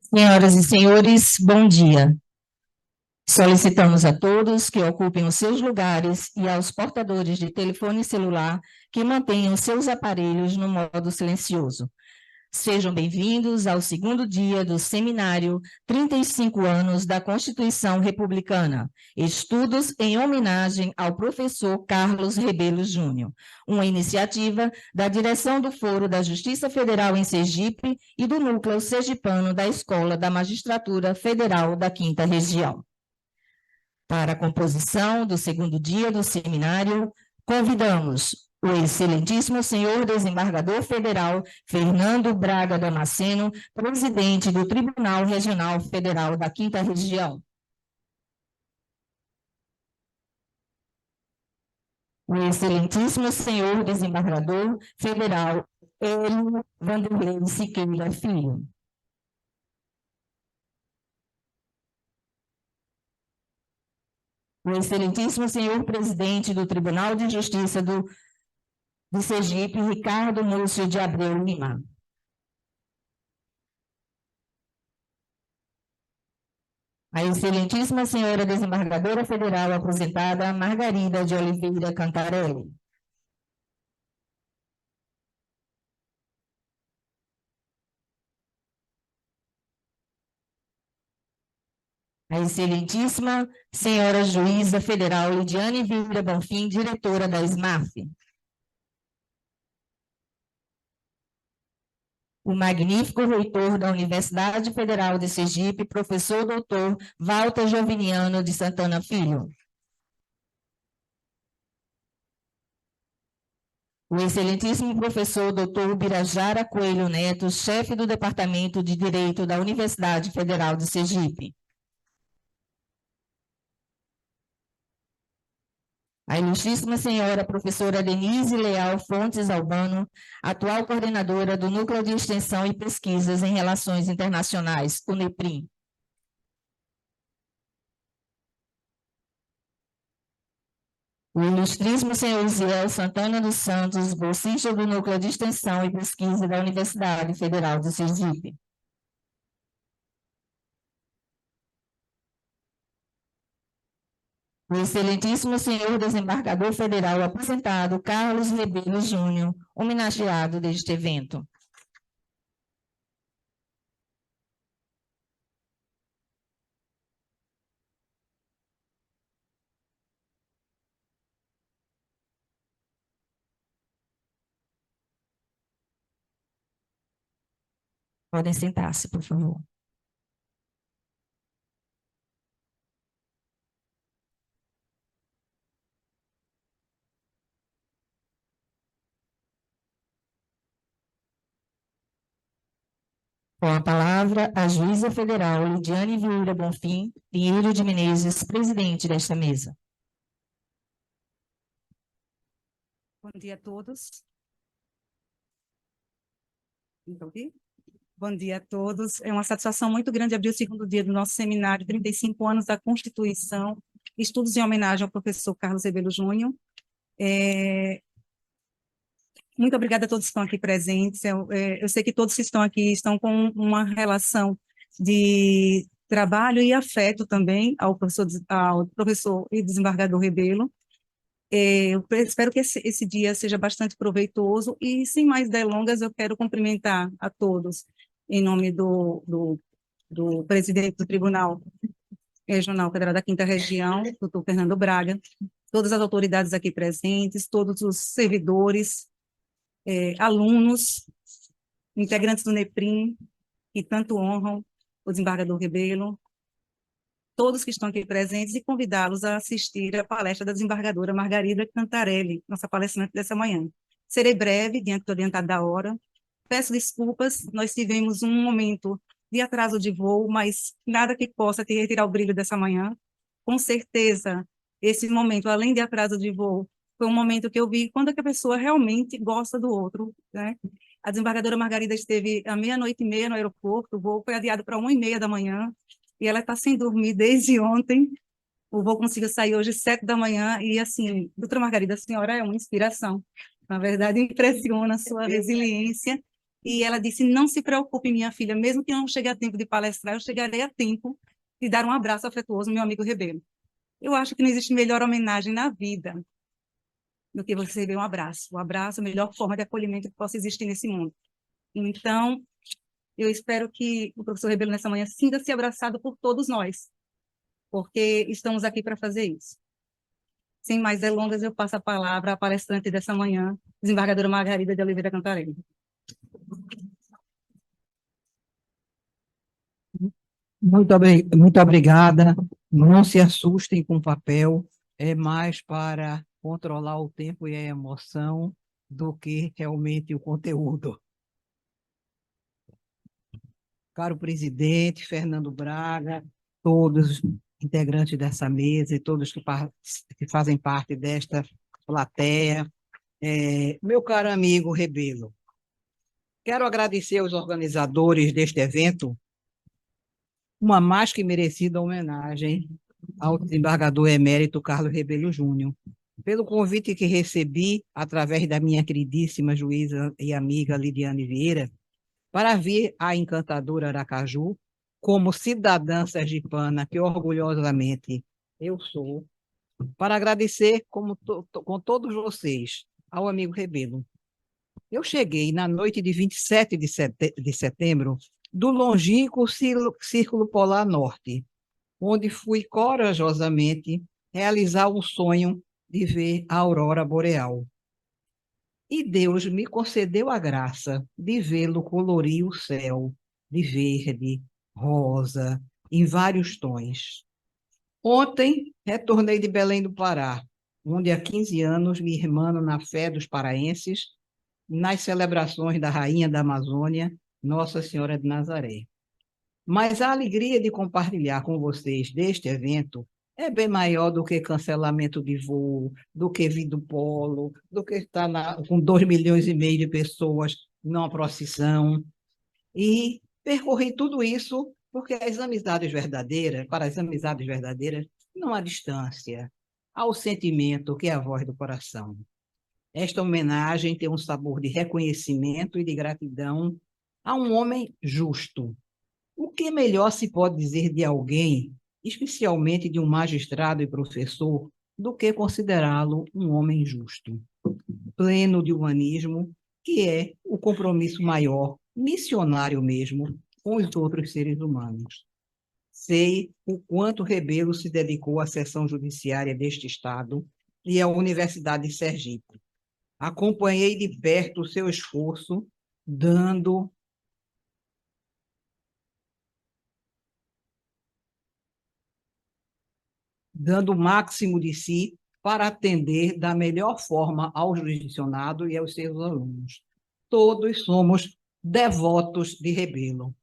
Senhoras e senhores, bom dia. Solicitamos a todos que ocupem os seus lugares e aos portadores de telefone celular que mantenham seus aparelhos no modo silencioso. Sejam bem-vindos ao segundo dia do seminário 35 anos da Constituição Republicana, estudos em homenagem ao professor Carlos Rebelo Júnior, uma iniciativa da direção do Foro da Justiça Federal em Sergipe e do Núcleo Sergipano da Escola da Magistratura Federal da Quinta Região. Para a composição do segundo dia do seminário, convidamos o excelentíssimo senhor desembargador federal Fernando Braga Damasceno, presidente do Tribunal Regional Federal da Quinta Região. O excelentíssimo senhor desembargador federal Hélio Vanderlei Siqueira Filho. O excelentíssimo senhor presidente do Tribunal de Justiça de Sergipe, Ricardo Múcio de Abreu Lima. A excelentíssima senhora desembargadora federal aposentada Margarida de Oliveira Cantarelli. A excelentíssima senhora juíza federal Lidiane Vieira Bonfim, diretora da SMAF. O magnífico reitor da Universidade Federal de Sergipe, professor doutor Walter Joviniano de Santana Filho. O excelentíssimo professor doutor Birajara Coelho Neto, chefe do Departamento de Direito da Universidade Federal de Sergipe. A ilustríssima senhora professora Denise Leal Fontes Albano, atual coordenadora do Núcleo de Extensão e Pesquisas em Relações Internacionais, o NEPRIM. O ilustríssimo senhor Isiel Santana dos Santos, bolsista do Núcleo de Extensão e Pesquisa da Universidade Federal de Sergipe. O excelentíssimo senhor desembargador federal aposentado Carlos Rebelo Júnior, homenageado deste evento. Podem sentar-se, por favor. Com a palavra, a juíza federal Lidiane Vieira Bonfim Pinheiro de Menezes, presidente desta mesa. Bom dia a todos. Bom dia a todos. É uma satisfação muito grande abrir o segundo dia do nosso seminário 35 anos da Constituição, estudos em homenagem ao professor Carlos Rebelo Júnior. Muito obrigada a todos que estão aqui presentes. Eu sei que todos que estão aqui estão com uma relação de trabalho e afeto também ao professor e desembargador Rebelo. Eu espero que esse dia seja bastante proveitoso e, sem mais delongas, eu quero cumprimentar a todos, em nome do presidente do Tribunal Regional Federal da Quinta Região, doutor Fernando Braga, todas as autoridades aqui presentes, todos os servidores, alunos, integrantes do NEPRIM, que tanto honram o desembargador Rebelo, todos que estão aqui presentes e convidá-los a assistir à palestra da desembargadora Margarida Cantarelli, nossa palestrante dessa manhã. Serei breve, diante do adiantado da hora. Peço desculpas, nós tivemos um momento de atraso de voo, mas nada que possa te retirar o brilho dessa manhã. Com certeza, esse momento, além de atraso de voo, foi um momento que eu vi quando é que a pessoa realmente gosta do outro, né? A desembargadora Margarida esteve à 00:30 no aeroporto, o voo foi adiado para 1:30 da manhã, e ela está sem dormir desde ontem. O voo conseguiu sair hoje às 7 da manhã, e assim, doutora Margarida, a senhora é uma inspiração. Na verdade, impressiona a sua resiliência. E ela disse: não se preocupe, minha filha, mesmo que eu não chegue a tempo de palestrar, eu chegarei a tempo de dar um abraço afetuoso ao meu amigo Rebelo. Eu acho que não existe melhor homenagem na vida do que você receber um abraço. O abraço é a melhor forma de acolhimento que possa existir nesse mundo. Então, eu espero que o professor Rebelo, nessa manhã, sinta-se abraçado por todos nós, porque estamos aqui para fazer isso. Sem mais delongas, eu passo a palavra à palestrante dessa manhã, desembargadora Margarida de Oliveira Cantarelli. Muito obrigada. Não se assustem com o papel, é mais para controlar o tempo e a emoção do que realmente o conteúdo. Caro presidente, Fernando Braga, todos os integrantes dessa mesa e todos que fazem parte desta plateia, meu caro amigo Rebelo, quero agradecer aos organizadores deste evento uma mais que merecida homenagem ao desembargador emérito Carlos Rebelo Júnior, pelo convite que recebi através da minha queridíssima juíza e amiga Lidiane Vieira, para vir à encantadora Aracaju como cidadã sergipana, que orgulhosamente eu sou, para agradecer com todos vocês ao amigo Rebelo. Eu cheguei na noite de 27 de setembro do longínquo Círculo Polar Norte, onde fui corajosamente realizar o sonho de ver a aurora boreal. E Deus me concedeu a graça de vê-lo colorir o céu de verde, rosa, em vários tons. Ontem, retornei de Belém do Pará, onde há 15 anos me irmano na fé dos paraenses, nas celebrações da Rainha da Amazônia, Nossa Senhora de Nazaré. Mas a alegria de compartilhar com vocês deste evento é bem maior do que cancelamento de voo, do que vir do polo, do que estar com 2,5 milhões de pessoas numa procissão. E percorri tudo isso porque para as amizades verdadeiras, não há distância, há o sentimento que é a voz do coração. Esta homenagem tem um sabor de reconhecimento e de gratidão a um homem justo. O que melhor se pode dizer de alguém, especialmente de um magistrado e professor, do que considerá-lo um homem justo, pleno de humanismo, que é o compromisso maior, missionário mesmo, com os outros seres humanos. Sei o quanto Rebelo se dedicou à seção judiciária deste Estado e à Universidade de Sergipe. Acompanhei de perto o seu esforço, dando o máximo de si para atender da melhor forma ao jurisdicionado e aos seus alunos. Todos somos devotos de Rebelo.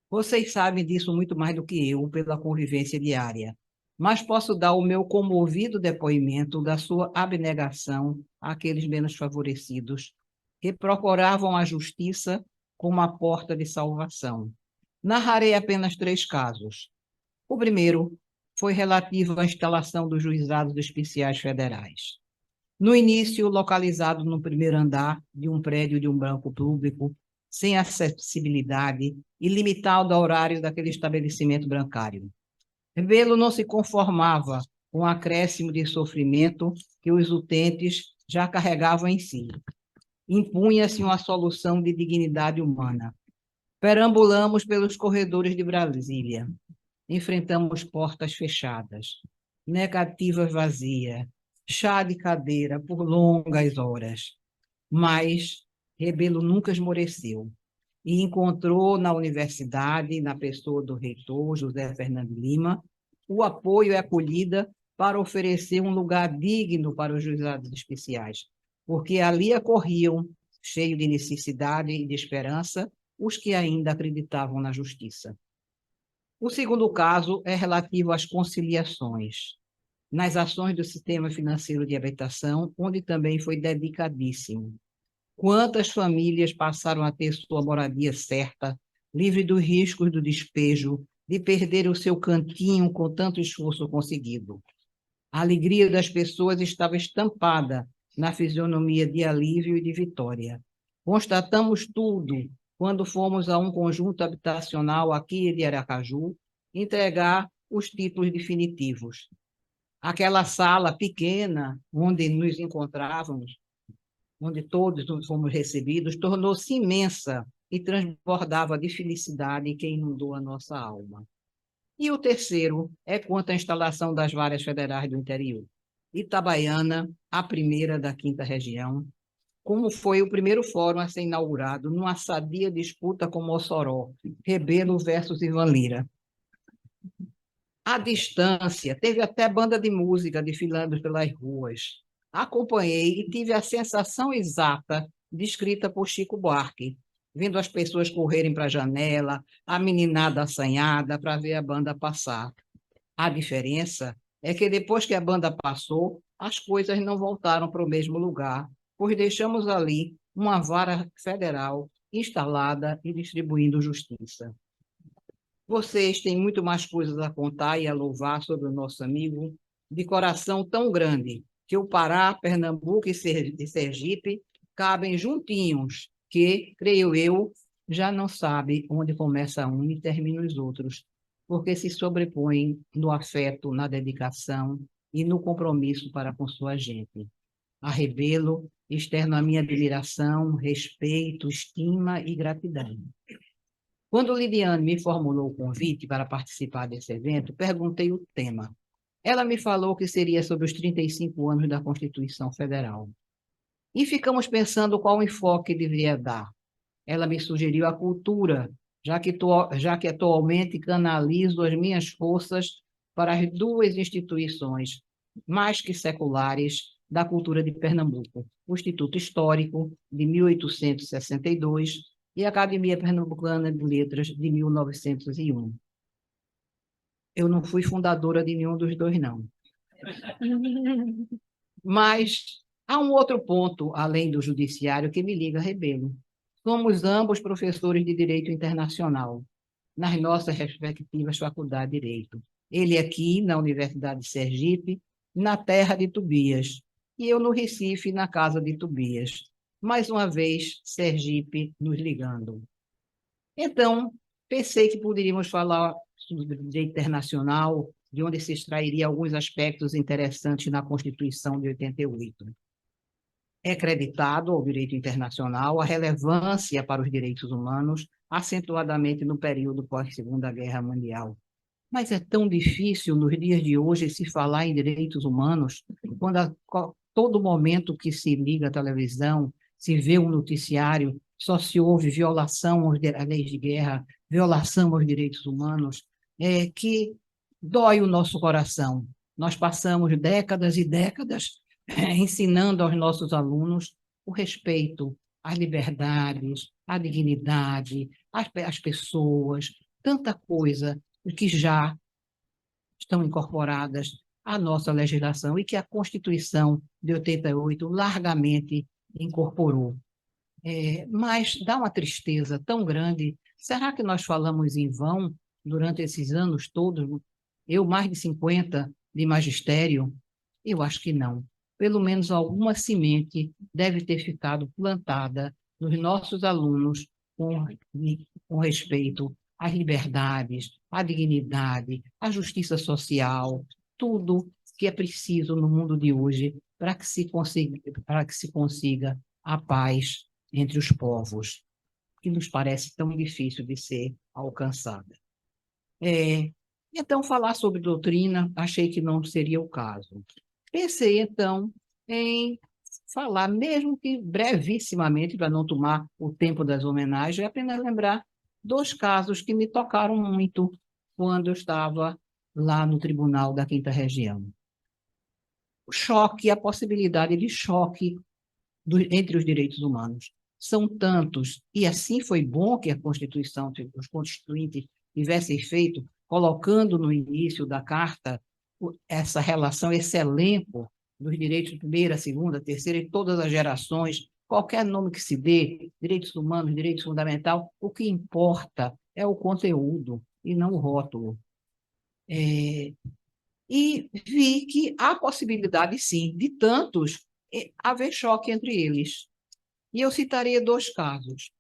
Vocês sabem disso muito mais do que eu, pela convivência diária, mas posso dar o meu comovido depoimento da sua abnegação àqueles menos favorecidos, que procuravam a justiça como a porta de salvação. Narrarei apenas 3 casos. O primeiro foi relativo à instalação dos juizados especiais federais. No início, localizado no primeiro andar de um prédio de um banco público, sem acessibilidade e limitado ao horário daquele estabelecimento bancário. Rebelo não se conformava com o acréscimo de sofrimento que os utentes já carregavam em si. Impunha-se uma solução de dignidade humana. Perambulamos pelos corredores de Brasília. Enfrentamos portas fechadas, negativas vazias, chá de cadeira por longas horas. Mas Rebelo nunca esmoreceu e encontrou na universidade, na pessoa do reitor, José Fernando Lima, o apoio e a acolhida para oferecer um lugar digno para os juizados especiais, porque ali acorriam, cheio de necessidade e de esperança, os que ainda acreditavam na justiça. O segundo caso é relativo às conciliações, nas ações do Sistema Financeiro de Habitação, onde também foi dedicadíssimo. Quantas famílias passaram a ter sua moradia certa, livre dos riscos do despejo, de perder o seu cantinho com tanto esforço conseguido. A alegria das pessoas estava estampada na fisionomia de alívio e de vitória. Constatamos tudo quando fomos a um conjunto habitacional aqui de Aracaju entregar os títulos definitivos. Aquela sala pequena onde nos encontrávamos, onde todos fomos recebidos, tornou-se imensa e transbordava de felicidade que inundou a nossa alma. E o terceiro é quanto à instalação das várias federais do interior. Itabaiana, a primeira da 5ª região, como foi o primeiro fórum a ser inaugurado numa sadia disputa com Mossoró, Rebelo versus Ivan Lira. À distância, teve até banda de música desfilando pelas ruas. Acompanhei e tive a sensação exata descrita por Chico Buarque, vendo as pessoas correrem para a janela, a meninada assanhada para ver a banda passar. A diferença é que depois que a banda passou, as coisas não voltaram para o mesmo lugar, pois deixamos ali uma vara federal instalada e distribuindo justiça. Vocês têm muito mais coisas a contar e a louvar sobre o nosso amigo, de coração tão grande, que o Pará, Pernambuco e Sergipe cabem juntinhos, que, creio eu, já não sabe onde começa um e termina os outros, porque se sobrepõem no afeto, na dedicação e no compromisso para com sua gente. A Rebelo, externo a minha admiração, respeito, estima e gratidão. Quando Lidiane me formulou o convite para participar desse evento, perguntei o tema. Ela me falou que seria sobre os 35 anos da Constituição Federal. E ficamos pensando qual enfoque deveria dar. Ela me sugeriu a cultura, já que atualmente canalizo as minhas forças para as duas instituições mais que seculares da cultura de Pernambuco, o Instituto Histórico, de 1862, e a Academia Pernambucana de Letras, de 1901. Eu não fui fundadora de nenhum dos dois, não. Mas há um outro ponto, além do judiciário, que me liga a Rebelo. Somos ambos professores de Direito Internacional, nas nossas respectivas faculdades de Direito. Ele aqui, na Universidade de Sergipe, na terra de Tobias, e eu no Recife, na casa de Tobias. Mais uma vez, Sergipe nos ligando. Então, pensei que poderíamos falar sobre direito internacional, de onde se extrairia alguns aspectos interessantes na Constituição de 88. É acreditado ao direito internacional a relevância para os direitos humanos, acentuadamente no período pós-Segunda Guerra Mundial. Mas é tão difícil, nos dias de hoje, se falar em direitos humanos, quando a todo momento que se liga à televisão, se vê um noticiário, só se ouve violação às leis de guerra, violação aos direitos humanos, que dói o nosso coração. Nós passamos décadas e décadas ensinando aos nossos alunos o respeito às liberdades, à dignidade, às pessoas, tanta coisa que já estão incorporadas à nossa legislação e que a Constituição de 88 largamente incorporou. Mas dá uma tristeza tão grande. Será que nós falamos em vão durante esses anos todos? Eu, mais de 50 de magistério? Eu acho que não. Pelo menos alguma semente deve ter ficado plantada nos nossos alunos com respeito às liberdades, à dignidade, à justiça social, tudo que é preciso no mundo de hoje para que se consiga a paz entre os povos, que nos parece tão difícil de ser alcançada. Então, falar sobre doutrina, achei que não seria o caso. Pensei, então, em falar, mesmo que brevissimamente, para não tomar o tempo das homenagens, apenas lembrar 2 casos que me tocaram muito quando eu estava lá no Tribunal da 5ª Região. O choque, a possibilidade de choque entre os direitos humanos. São tantos, e assim foi bom que a Constituição, os constituintes tivessem feito, colocando no início da Carta essa relação, esse elenco dos direitos de primeira, segunda, terceira, e todas as gerações, qualquer nome que se dê, direitos humanos, direitos fundamentais, o que importa é o conteúdo e não o rótulo. E vi que há possibilidade, sim, de tantos haver choque entre eles. E eu citaria 2 casos: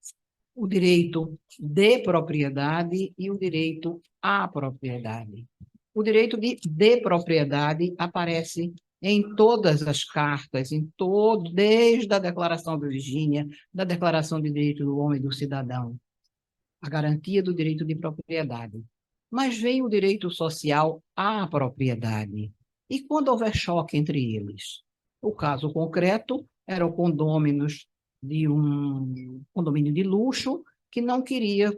o direito de propriedade e o direito à propriedade. O direito de propriedade aparece em todas as cartas, desde a Declaração de Virgínia, da Declaração de Direito do Homem e do Cidadão, a garantia do direito de propriedade. Mas vem o direito social à propriedade. E quando houver choque entre eles? O caso concreto era o condôminos de um condomínio de luxo que não queriam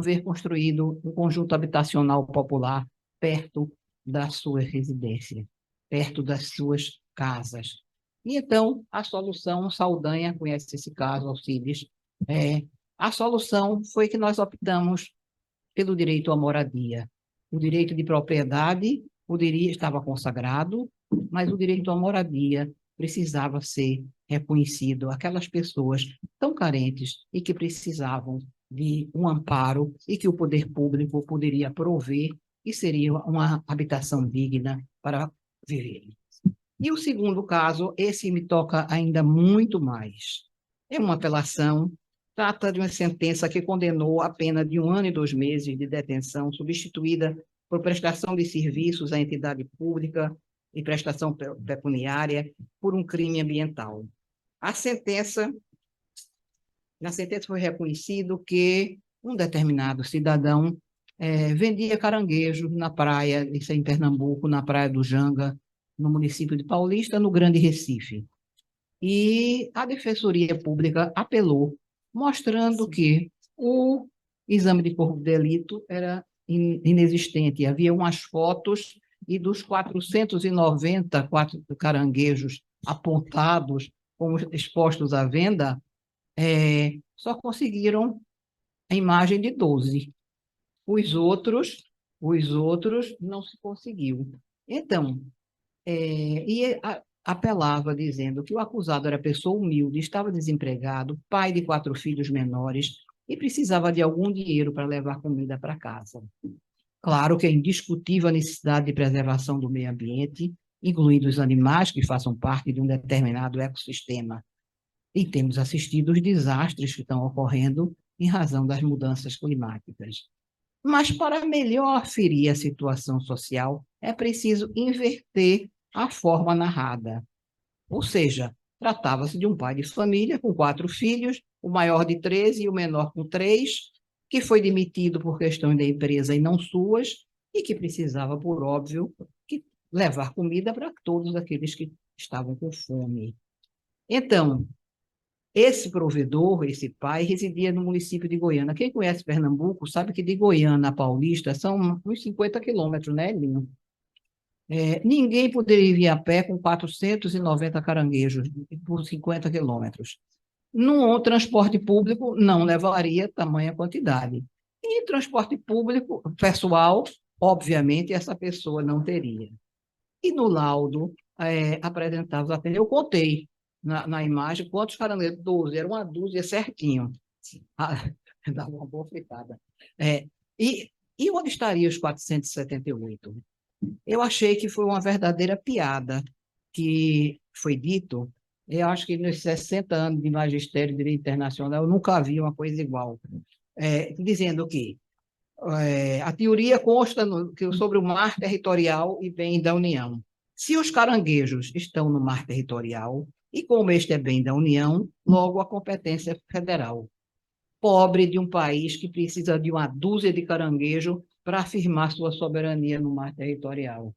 ver construído um conjunto habitacional popular perto da sua residência, perto das suas casas. E então, a solução, Saldanha conhece esse caso, Alcides, a solução foi que nós optamos pelo direito à moradia. O direito de propriedade estava consagrado, mas o direito à moradia precisava ser reconhecido àquelas pessoas tão carentes e que precisavam de um amparo e que o poder público poderia prover e seria uma habitação digna para viver. E o segundo caso, esse me toca ainda muito mais. É uma apelação, trata de uma sentença que condenou a pena de 1 ano e 2 meses de detenção, substituída por prestação de serviços à entidade pública e prestação pecuniária por um crime ambiental. Na sentença foi reconhecido que um determinado cidadão vendia caranguejo na praia, isso é em Pernambuco, na praia do Janga, no município de Paulista, no Grande Recife. E a Defensoria Pública apelou, mostrando que o exame de corpo de delito era inexistente. Havia umas fotos e dos 490 caranguejos apontados como expostos à venda, só conseguiram a imagem de 12. Os outros não se conseguiu. Então, apelava dizendo que o acusado era pessoa humilde, estava desempregado, pai de 4 filhos menores e precisava de algum dinheiro para levar comida para casa. Claro que é indiscutível a necessidade de preservação do meio ambiente, incluindo os animais que façam parte de um determinado ecossistema. E temos assistido os desastres que estão ocorrendo em razão das mudanças climáticas. Mas para melhor ferir a situação social, é preciso inverter a forma narrada. Ou seja, tratava-se de um pai de família com 4 filhos, o maior de 13 e o menor com 3, que foi demitido por questões da empresa e não suas, e que precisava, por óbvio, levar comida para todos aqueles que estavam com fome. Então, esse provedor, esse pai, residia no município de Goiânia. Quem conhece Pernambuco sabe que de Goiânia a Paulista são uns 50 quilômetros, né, Linho? Ninguém poderia vir a pé com 490 caranguejos por 50 quilômetros. Num transporte público, não levaria tamanha quantidade. E transporte público, pessoal, obviamente, essa pessoa não teria. E no laudo, apresentava, eu contei na imagem quantos caranguejos, 12, era uma dúzia certinho. Dava uma boa fritada. E onde estariam os 478? Eu achei que foi uma verdadeira piada que foi dito. Eu acho que nos 60 anos de magistério de direito internacional eu nunca vi uma coisa igual. Dizendo que a teoria consta sobre o mar territorial e bem da União. Se os caranguejos estão no mar territorial, e como este é bem da União, logo a competência é federal. Pobre de um país que precisa de uma dúzia de caranguejos para afirmar sua soberania no mar territorial.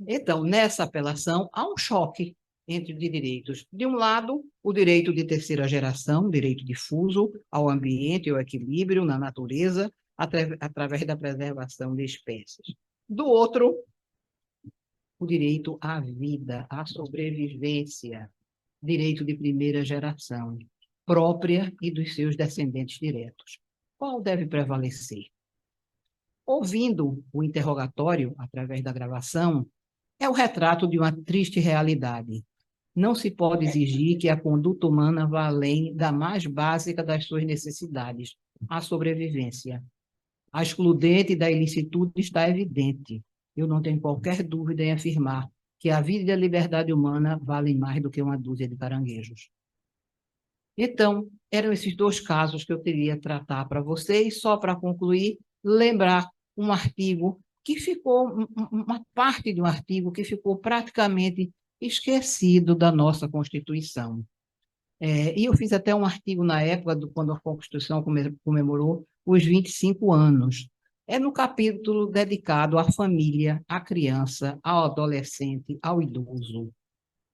Então, nessa apelação, há um choque entre direitos. De um lado, o direito de terceira geração, direito difuso ao ambiente e ao equilíbrio na natureza, através da preservação de espécies. Do outro, o direito à vida, à sobrevivência, direito de primeira geração, própria e dos seus descendentes diretos. Qual deve prevalecer? Ouvindo o interrogatório, através da gravação, é o retrato de uma triste realidade. Não se pode exigir que a conduta humana vá além da mais básica das suas necessidades, a sobrevivência. A excludente da ilicitude está evidente. Eu não tenho qualquer dúvida em afirmar que a vida e a liberdade humana valem mais do que uma dúzia de caranguejos. Então, eram esses dois casos que eu queria tratar para vocês, só para concluir, lembrar um artigo que ficou, uma parte de um artigo que ficou praticamente esquecido da nossa Constituição. E eu fiz até um artigo na época, quando a Constituição comemorou os 25 anos. É no capítulo dedicado à família, à criança, ao adolescente, ao idoso.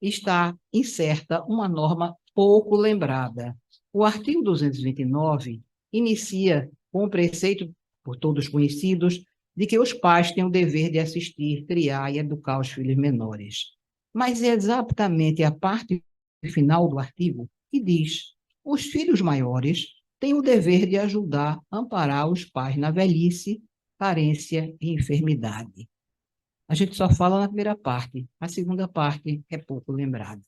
Está incerta uma norma pouco lembrada. O artigo 229 inicia com o preceito, por todos conhecidos, de que os pais têm o dever de assistir, criar e educar os filhos menores. Mas é exatamente a parte final do artigo que diz: os filhos maiores têm o dever de ajudar, amparar os pais na velhice, carência e enfermidade. A gente só fala na primeira parte, a segunda parte é pouco lembrada.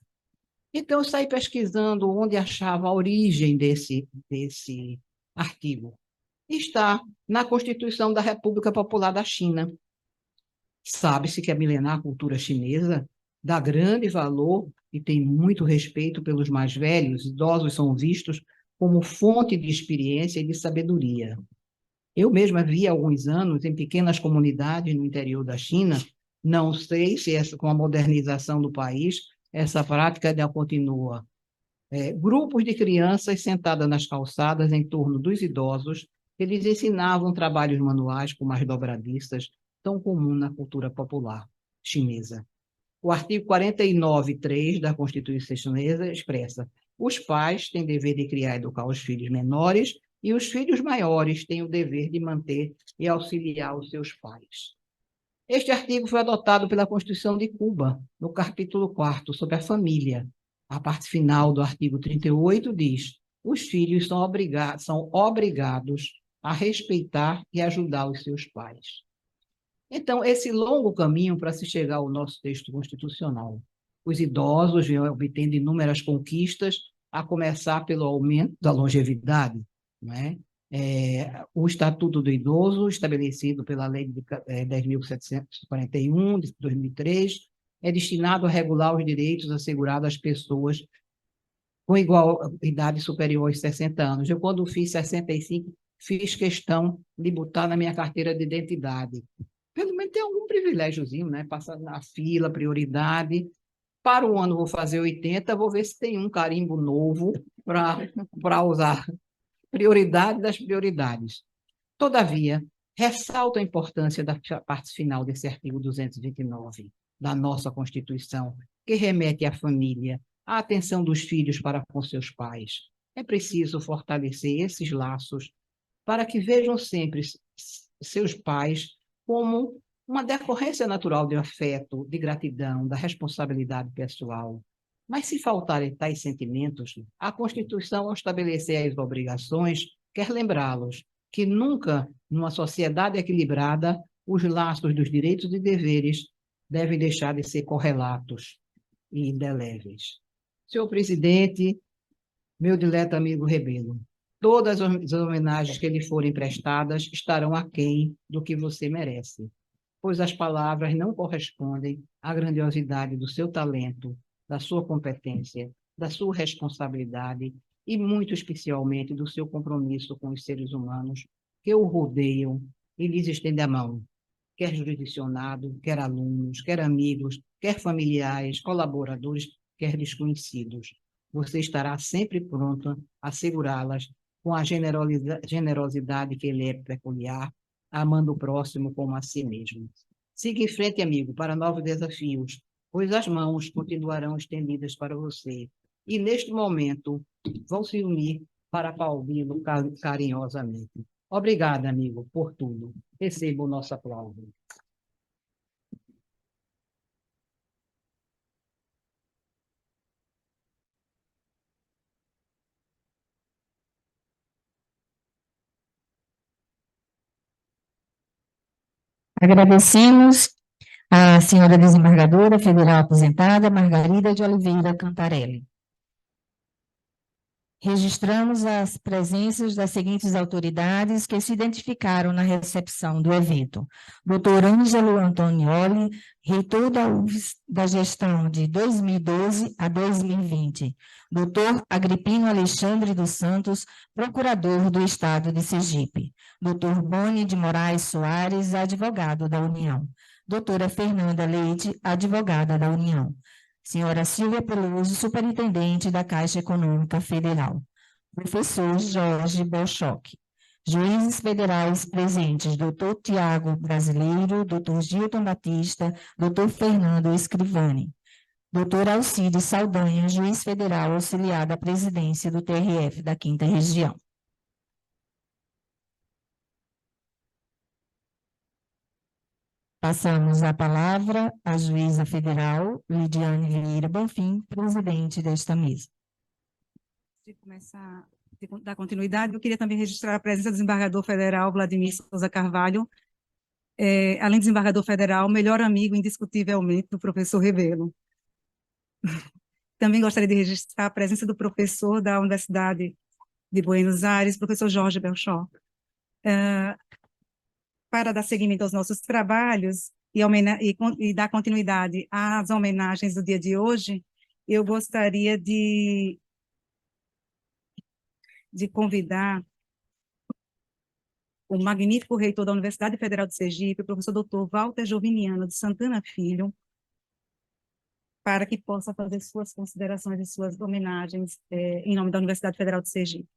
Então, eu saí pesquisando onde achava a origem desse artigo. Está na Constituição da República Popular da China. Sabe-se que a milenar cultura chinesa dá grande valor e tem muito respeito pelos mais velhos. Idosos são vistos como fonte de experiência e de sabedoria. Eu mesma vi há alguns anos em pequenas comunidades no interior da China, não sei se com a modernização do país, essa prática ainda continua. Grupos de crianças sentadas nas calçadas em torno dos idosos, eles ensinavam trabalhos manuais como as dobradiças, tão comum na cultura popular chinesa. O artigo 49.3 da Constituição chinesa expressa: os pais têm dever de criar e educar os filhos menores e os filhos maiores têm o dever de manter e auxiliar os seus pais. Este artigo foi adotado pela Constituição de Cuba, no capítulo 4, sobre a família. A parte final do artigo 38 diz: os filhos são obrigados a respeitar e ajudar os seus pais. Então, esse longo caminho para se chegar ao nosso texto constitucional. Os idosos vêm obtendo inúmeras conquistas, a começar pelo aumento da longevidade, não é? O Estatuto do Idoso, estabelecido pela Lei de 10.741, de 2003, é destinado a regular os direitos assegurados às pessoas com igual idade superior aos 60 anos. Eu, quando fiz 65, fiz questão de botar na minha carteira de identidade. Pelo menos tem algum privilégiozinho, né? Passar na fila, prioridade. Para o ano vou fazer 80, vou ver se tem um carimbo novo para usar. Prioridade das prioridades. Todavia, ressalto a importância da parte final desse artigo 229 da nossa Constituição, que remete à família, à atenção dos filhos para com seus pais. É preciso fortalecer esses laços para que vejam sempre seus pais como uma decorrência natural de afeto, de gratidão, da responsabilidade pessoal. Mas se faltarem tais sentimentos, a Constituição, ao estabelecer as obrigações, quer lembrá-los que nunca, numa sociedade equilibrada, os laços dos direitos e deveres devem deixar de ser correlatos e indeléveis. Senhor presidente, meu dileto amigo Rebelo, todas as homenagens que lhe forem prestadas estarão aquém do que você merece, pois as palavras não correspondem à grandiosidade do seu talento, da sua competência, da sua responsabilidade e, muito especialmente, do seu compromisso com os seres humanos que o rodeiam e lhes estendem a mão, quer jurisdicionado, quer alunos, quer amigos, quer familiares, colaboradores, quer desconhecidos. Você estará sempre pronto a assegurá-las com a generosidade que lhe é peculiar, amando o próximo como a si mesmo. Siga em frente, amigo, para novos desafios, pois as mãos continuarão estendidas para você. E, neste momento, vão se unir para aplaudi-lo carinhosamente. Obrigada, amigo, por tudo. Receba o nosso aplauso. Agradecemos à senhora desembargadora federal aposentada, Margarida de Oliveira Cantarelli. Registramos as presenças das seguintes autoridades que se identificaram na recepção do evento. Dr. Ângelo Antonioli, reitor da UFES da gestão de 2012 a 2020. Dr. Agripino Alexandre dos Santos, procurador do Estado de Sergipe. Dr. Boni de Moraes Soares, advogado da União. Doutora Fernanda Leite, advogada da União. Senhora Silvia Peluso, superintendente da Caixa Econômica Federal. Professor Jorge Belchoque. Juízes federais presentes, doutor Tiago Brasileiro, doutor Gilton Batista, doutor Fernando Escrivani. Doutor Alcides Saldanha, juiz federal auxiliar da presidência do TRF da 5ª Região. Passamos a palavra à juíza federal, Lidiane Vieira Bonfim, presidente desta mesa. De começar, de dar continuidade, eu queria também registrar a presença do desembargador federal Vladimir Souza Carvalho, além do desembargador federal, melhor amigo indiscutivelmente do professor Rebelo. Também gostaria de registrar a presença do professor da Universidade de Buenos Aires, professor Jorge Belchoque. Para dar seguimento aos nossos trabalhos e dar continuidade às homenagens do dia de hoje, eu gostaria de convidar o magnífico reitor da Universidade Federal de Sergipe, o professor Dr. Walter Joviniano de Santana Filho, para que possa fazer suas considerações e suas homenagens em nome da Universidade Federal de Sergipe.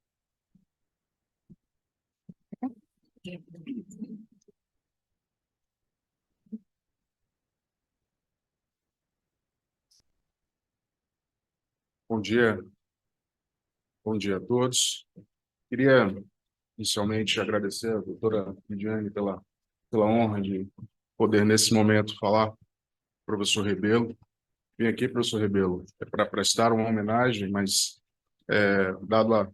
Bom dia a todos. Queria inicialmente agradecer a doutora Lidiane pela honra de poder, nesse momento, falar com o professor Rebelo. Vim aqui, professor Rebelo, para prestar uma homenagem, mas, dado a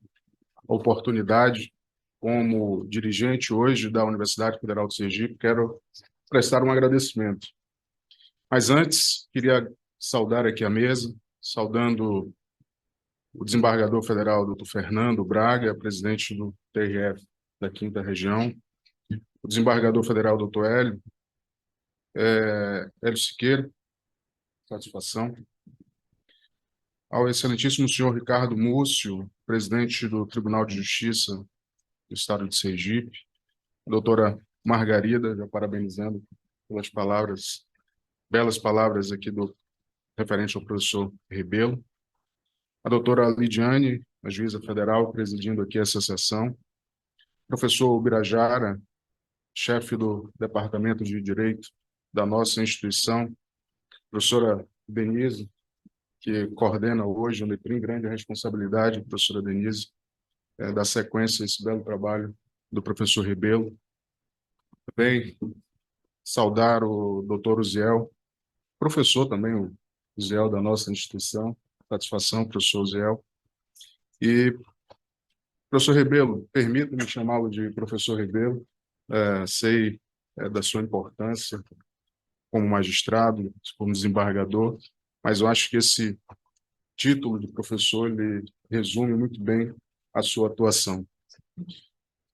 oportunidade, como dirigente hoje da Universidade Federal de Sergipe, quero prestar um agradecimento. Mas antes, queria saudar aqui a mesa, saudando o desembargador federal, doutor Fernando Braga, presidente do TRF da 5ª Região, o desembargador federal, doutor Hélio Siqueira, satisfação, ao excelentíssimo senhor Ricardo Múcio, presidente do Tribunal de Justiça do Estado de Sergipe, a doutora Margarida, já parabenizando pelas palavras, belas palavras aqui referente ao professor Rebelo, a doutora Lidiane, a juíza federal, presidindo aqui essa sessão, professor Ubirajara, chefe do Departamento de Direito da nossa instituição, professora Denise, que coordena hoje, onde tem grande responsabilidade, professora Denise, da sequência esse belo trabalho do professor Rebelo. Também saudar o doutor Uziel, professor também, o Uziel da nossa instituição, satisfação, professor Uziel. E, professor Rebelo, permita-me chamá-lo de professor Rebelo, sei da sua importância como magistrado, como desembargador, mas eu acho que esse título de professor ele resume muito bem a sua atuação.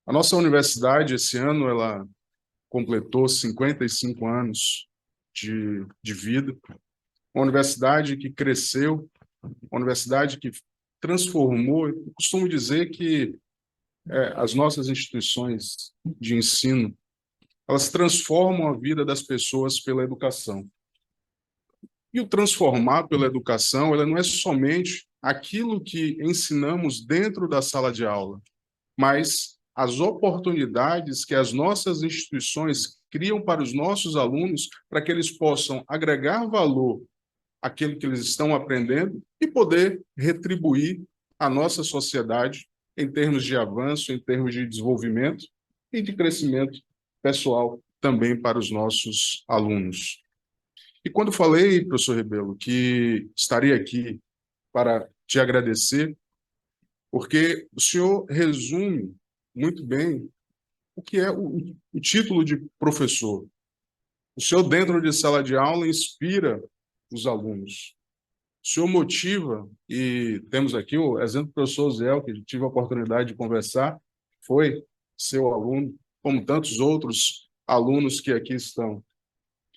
A nossa universidade, esse ano, ela completou 55 anos de vida, uma universidade que cresceu, uma universidade que transformou. Eu costumo dizer que as nossas instituições de ensino, elas transformam a vida das pessoas pela educação. E o transformar pela educação, ela não é somente aquilo que ensinamos dentro da sala de aula, mas as oportunidades que as nossas instituições criam para os nossos alunos, para que eles possam agregar valor àquilo que eles estão aprendendo e poder retribuir à nossa sociedade em termos de avanço, em termos de desenvolvimento e de crescimento pessoal também para os nossos alunos. E quando falei, professor Rebelo, que estaria aqui para te agradecer, porque o senhor resume muito bem o que é o título de professor. O senhor, dentro de sala de aula, inspira os alunos. O senhor motiva, e temos aqui o exemplo do professor Zé, que tive a oportunidade de conversar, foi seu aluno, como tantos outros alunos que aqui estão.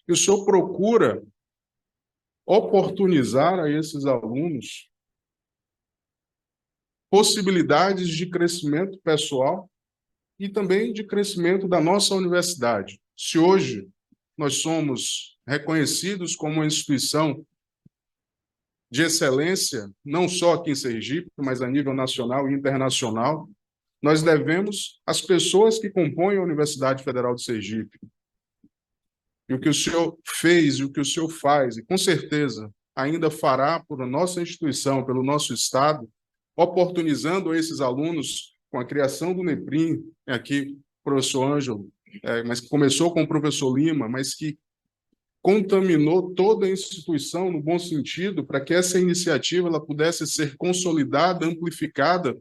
E o senhor procura oportunizar a esses alunos possibilidades de crescimento pessoal e também de crescimento da nossa universidade. Se hoje nós somos reconhecidos como uma instituição de excelência, não só aqui em Sergipe, mas a nível nacional e internacional, nós devemos às pessoas que compõem a Universidade Federal de Sergipe. E o que o senhor fez e o que o senhor faz, e com certeza ainda fará por nossa instituição, pelo nosso Estado, oportunizando esses alunos com a criação do NEPRIM, aqui o professor Ângelo, mas que começou com o professor Lima, mas que contaminou toda a instituição no bom sentido, para que essa iniciativa ela pudesse ser consolidada, amplificada,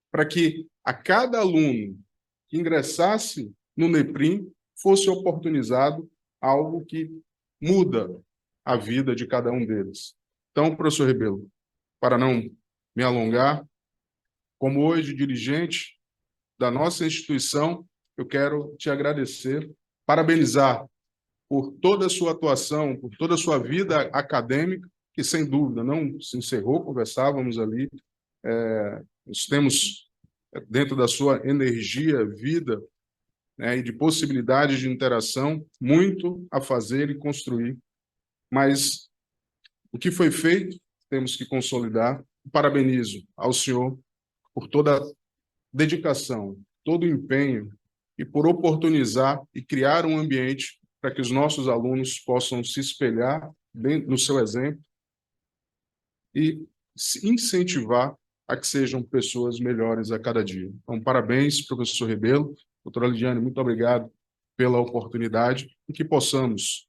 para que a cada aluno que ingressasse no NEPRIM fosse oportunizado algo que muda a vida de cada um deles. Então, professor Rebelo, para não me alongar, como hoje dirigente da nossa instituição, eu quero te agradecer, parabenizar por toda a sua atuação, por toda a sua vida acadêmica, que sem dúvida não se encerrou, conversávamos ali, nós temos dentro da sua energia, vida, né, e de possibilidades de interação, muito a fazer e construir. Mas o que foi feito, temos que consolidar. Parabenizo ao senhor por toda a dedicação, todo o empenho e por oportunizar e criar um ambiente para que os nossos alunos possam se espelhar no seu exemplo e se incentivar a que sejam pessoas melhores a cada dia. Então, parabéns, professor Rebelo. Doutora Lidiane, muito obrigado pela oportunidade e que possamos,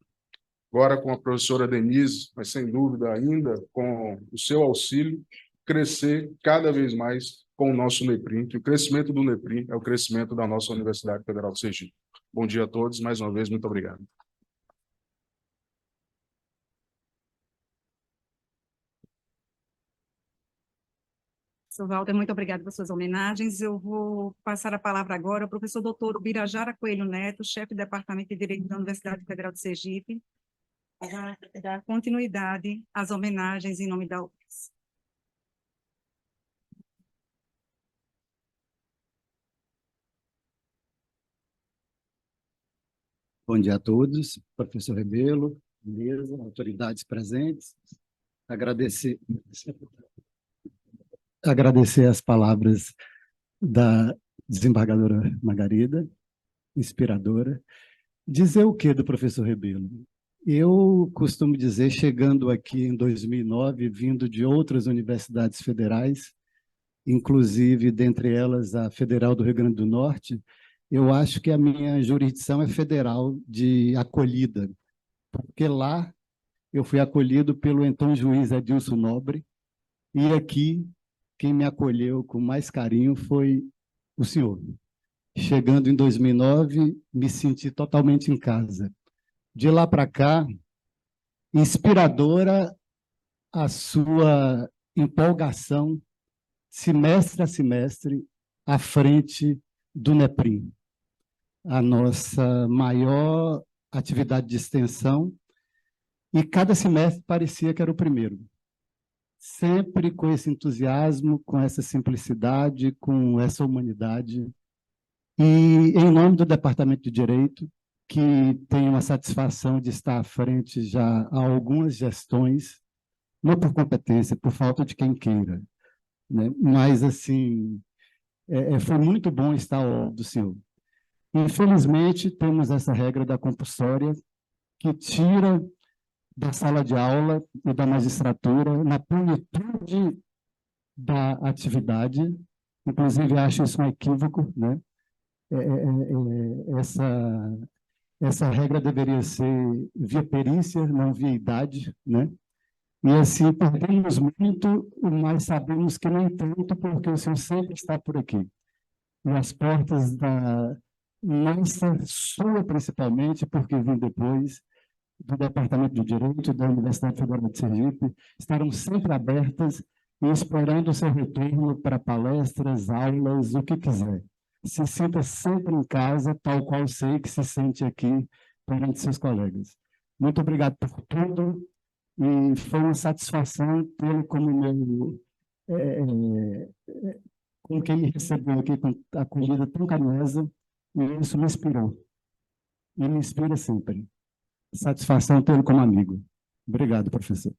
agora com a professora Denise, mas sem dúvida ainda com o seu auxílio, crescer cada vez mais com o nosso NEPRIM, que o crescimento do NEPRIM é o crescimento da nossa Universidade Federal de Sergipe. Bom dia a todos, mais uma vez, muito obrigado. Professor Walter, muito obrigada por suas homenagens. Eu vou passar a palavra agora ao professor doutor Birajara Coelho Neto, chefe do Departamento de Direito da Universidade Federal de Sergipe, para dar continuidade às homenagens em nome da UFES. Bom dia a todos, professor Rebelo, mesa, autoridades presentes. Agradecer as palavras da desembargadora Margarida, inspiradora. Dizer o que do professor Rebelo? Eu costumo dizer, chegando aqui em 2009, vindo de outras universidades federais, inclusive, dentre elas, a Federal do Rio Grande do Norte, eu acho que a minha jurisdição é federal de acolhida, porque lá eu fui acolhido pelo então juiz Adilson Nobre, e aqui quem me acolheu com mais carinho foi o senhor. Chegando em 2009, me senti totalmente em casa. De lá para cá, inspiradora a sua empolgação, semestre a semestre, à frente do NEPRIM, a nossa maior atividade de extensão, e cada semestre parecia que era o primeiro. Sempre com esse entusiasmo, com essa simplicidade, com essa humanidade. E em nome do Departamento de Direito, que tenho a satisfação de estar à frente já há algumas gestões, não por competência, por falta de quem queira, né? Mas, assim, foi muito bom estar ao lado do senhor. Infelizmente, temos essa regra da compulsória que tira da sala de aula e da magistratura na plenitude da atividade. Inclusive, acho isso um equívoco, né? Essa regra deveria ser via perícia, não via idade, né? E assim, perdemos muito, mas sabemos que nem tanto, porque o senhor sempre está por aqui. E as portas da nossa, sua principalmente, porque vim depois, do Departamento de Direito da Universidade Federal de Sergipe estarão sempre abertas e esperando o seu retorno para palestras, aulas, o que quiser. Se sinta sempre em casa, tal qual sei que se sente aqui perante seus colegas. Muito obrigado por tudo e foi uma satisfação tê-lo como meu, com quem me recebeu aqui com acolhida tão carinhosa, e isso me inspirou. E me inspira sempre. Satisfação tê-lo como amigo. Obrigado, professor.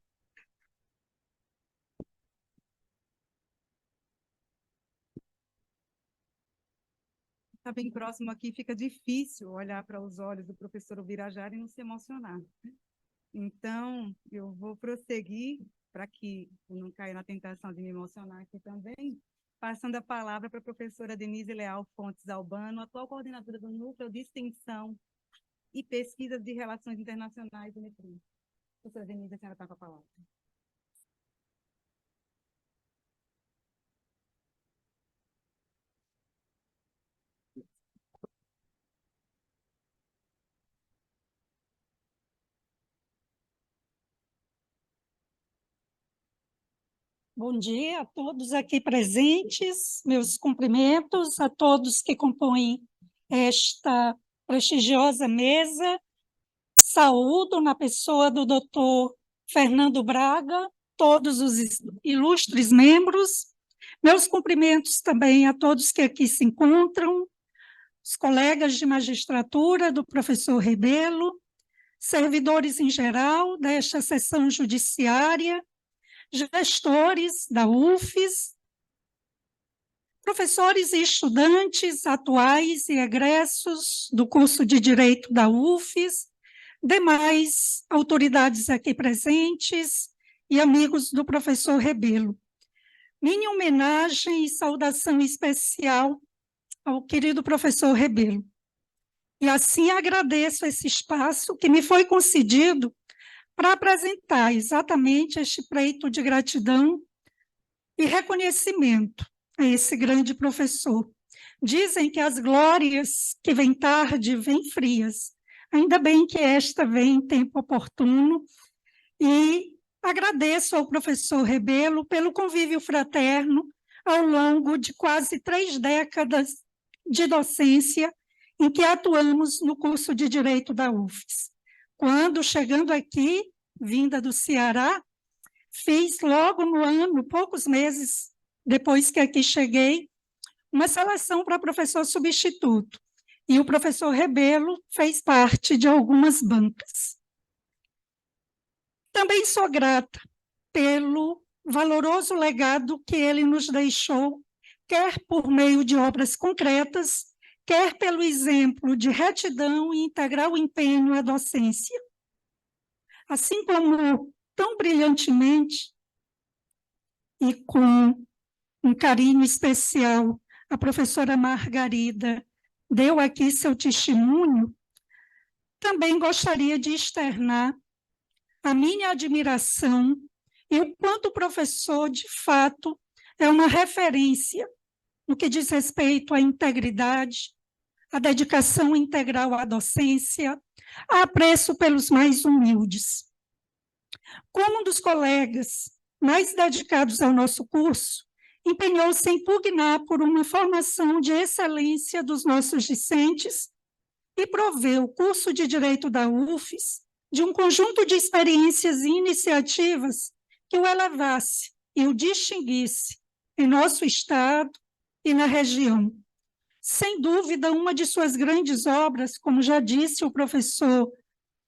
Está bem próximo aqui, fica difícil olhar para os olhos do professor Ubirajara e não se emocionar. Então, eu vou prosseguir, para que eu não caia na tentação de me emocionar aqui também, passando a palavra para a professora Denise Leal Fontes Albano, atual coordenadora do Núcleo de Extensão e Pesquisa de Relações Internacionais do NEPRIM. Professora Denise, a senhora está com a palavra. Bom dia a todos aqui presentes, meus cumprimentos a todos que compõem esta prestigiosa mesa. Saúdo na pessoa do doutor Fernando Braga, todos os ilustres membros. Meus cumprimentos também a todos que aqui se encontram, os colegas de magistratura do professor Rebelo, servidores em geral desta sessão judiciária, gestores da UFES, professores e estudantes atuais e egressos do curso de Direito da UFES, demais autoridades aqui presentes e amigos do professor Rebelo. Minha homenagem e saudação especial ao querido professor Rebelo. E assim agradeço esse espaço que me foi concedido para apresentar exatamente este pleito de gratidão e reconhecimento a esse grande professor. Dizem que as glórias que vêm tarde vêm frias. Ainda bem que esta vem em tempo oportuno. E agradeço ao professor Rebelo pelo convívio fraterno ao longo de quase 3 décadas de docência em que atuamos no curso de Direito da UFES. Quando, chegando aqui, vinda do Ceará, fiz logo no ano, poucos meses depois que aqui cheguei, uma seleção para professor substituto. E o professor Rebelo fez parte de algumas bancas. Também sou grata pelo valoroso legado que ele nos deixou, quer por meio de obras concretas, quer pelo exemplo de retidão e integral empenho à docência. Assim como tão brilhantemente e com um carinho especial a professora Margarida deu aqui seu testemunho, também gostaria de externar a minha admiração e o quanto o professor, de fato, é uma referência no que diz respeito à integridade, à dedicação integral à docência, a apreço pelos mais humildes. Como um dos colegas mais dedicados ao nosso curso, empenhou-se em pugnar por uma formação de excelência dos nossos discentes e proveu o curso de Direito da UFES de um conjunto de experiências e iniciativas que o elevasse e o distinguisse em nosso estado e na região. Sem dúvida, uma de suas grandes obras, como já disse o professor,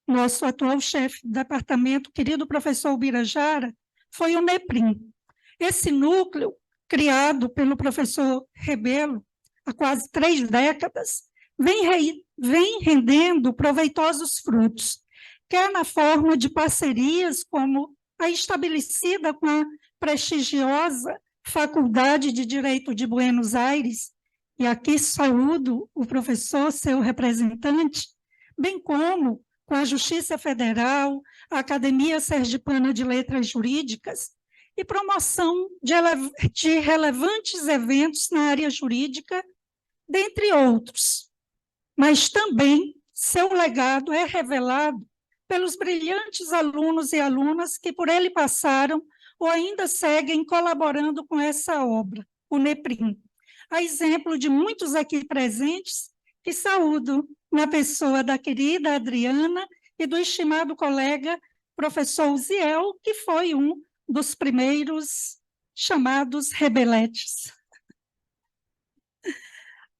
nosso atual chefe do departamento, querido professor Ubirajara, foi o NEPRIM. Esse núcleo, criado pelo professor Rebelo há quase 3 décadas, vem rendendo proveitosos frutos, quer na forma de parcerias como a estabelecida com a prestigiosa Faculdade de Direito de Buenos Aires, e aqui saúdo o professor, seu representante, bem como com a Justiça Federal, a Academia Sergipana de Letras Jurídicas, e promoção de relevantes eventos na área jurídica, dentre outros. Mas também seu legado é revelado pelos brilhantes alunos e alunas que por ele passaram ou ainda seguem colaborando com essa obra, o NEPRIM. A exemplo de muitos aqui presentes, que saúdo na pessoa da querida Adriana e do estimado colega professor Uziel, que foi um dos primeiros chamados rebeletes.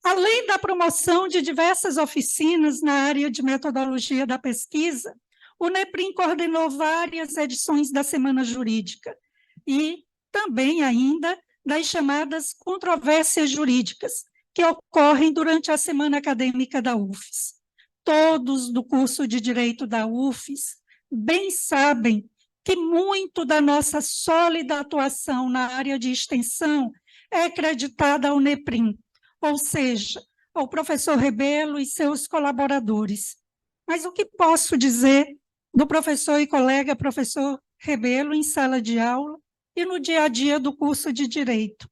Além da promoção de diversas oficinas na área de metodologia da pesquisa, o NEPRIM coordenou várias edições da Semana Jurídica e também ainda das chamadas controvérsias jurídicas, que ocorrem durante a Semana Acadêmica da UFES. Todos do curso de Direito da UFES bem sabem que muito da nossa sólida atuação na área de extensão é acreditada ao NEPRIM, ou seja, ao professor Rebelo e seus colaboradores. Mas o que posso dizer do professor e colega professor Rebelo em sala de aula e no dia a dia do curso de Direito?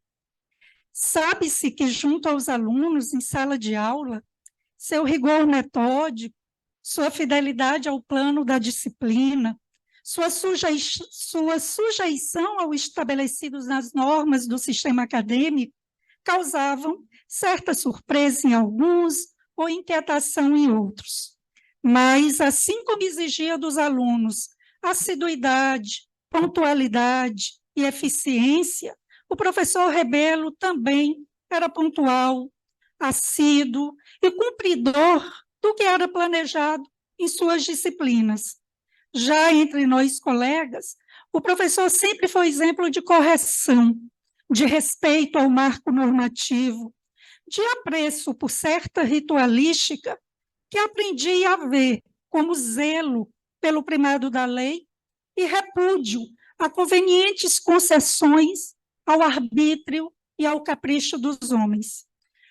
Sabe-se que, junto aos alunos em sala de aula, seu rigor metódico, sua fidelidade ao plano da disciplina, sua sujeição ao estabelecidos nas normas do sistema acadêmico, causavam certa surpresa em alguns ou inquietação em outros. Mas, assim como exigia dos alunos assiduidade, pontualidade e eficiência, o professor Rebelo também era pontual, assíduo e cumpridor do que era planejado em suas disciplinas. Já entre nós colegas, o professor sempre foi exemplo de correção, de respeito ao marco normativo, de apreço por certa ritualística que aprendi a ver como zelo pelo primado da lei e repúdio a convenientes concessões ao arbítrio e ao capricho dos homens.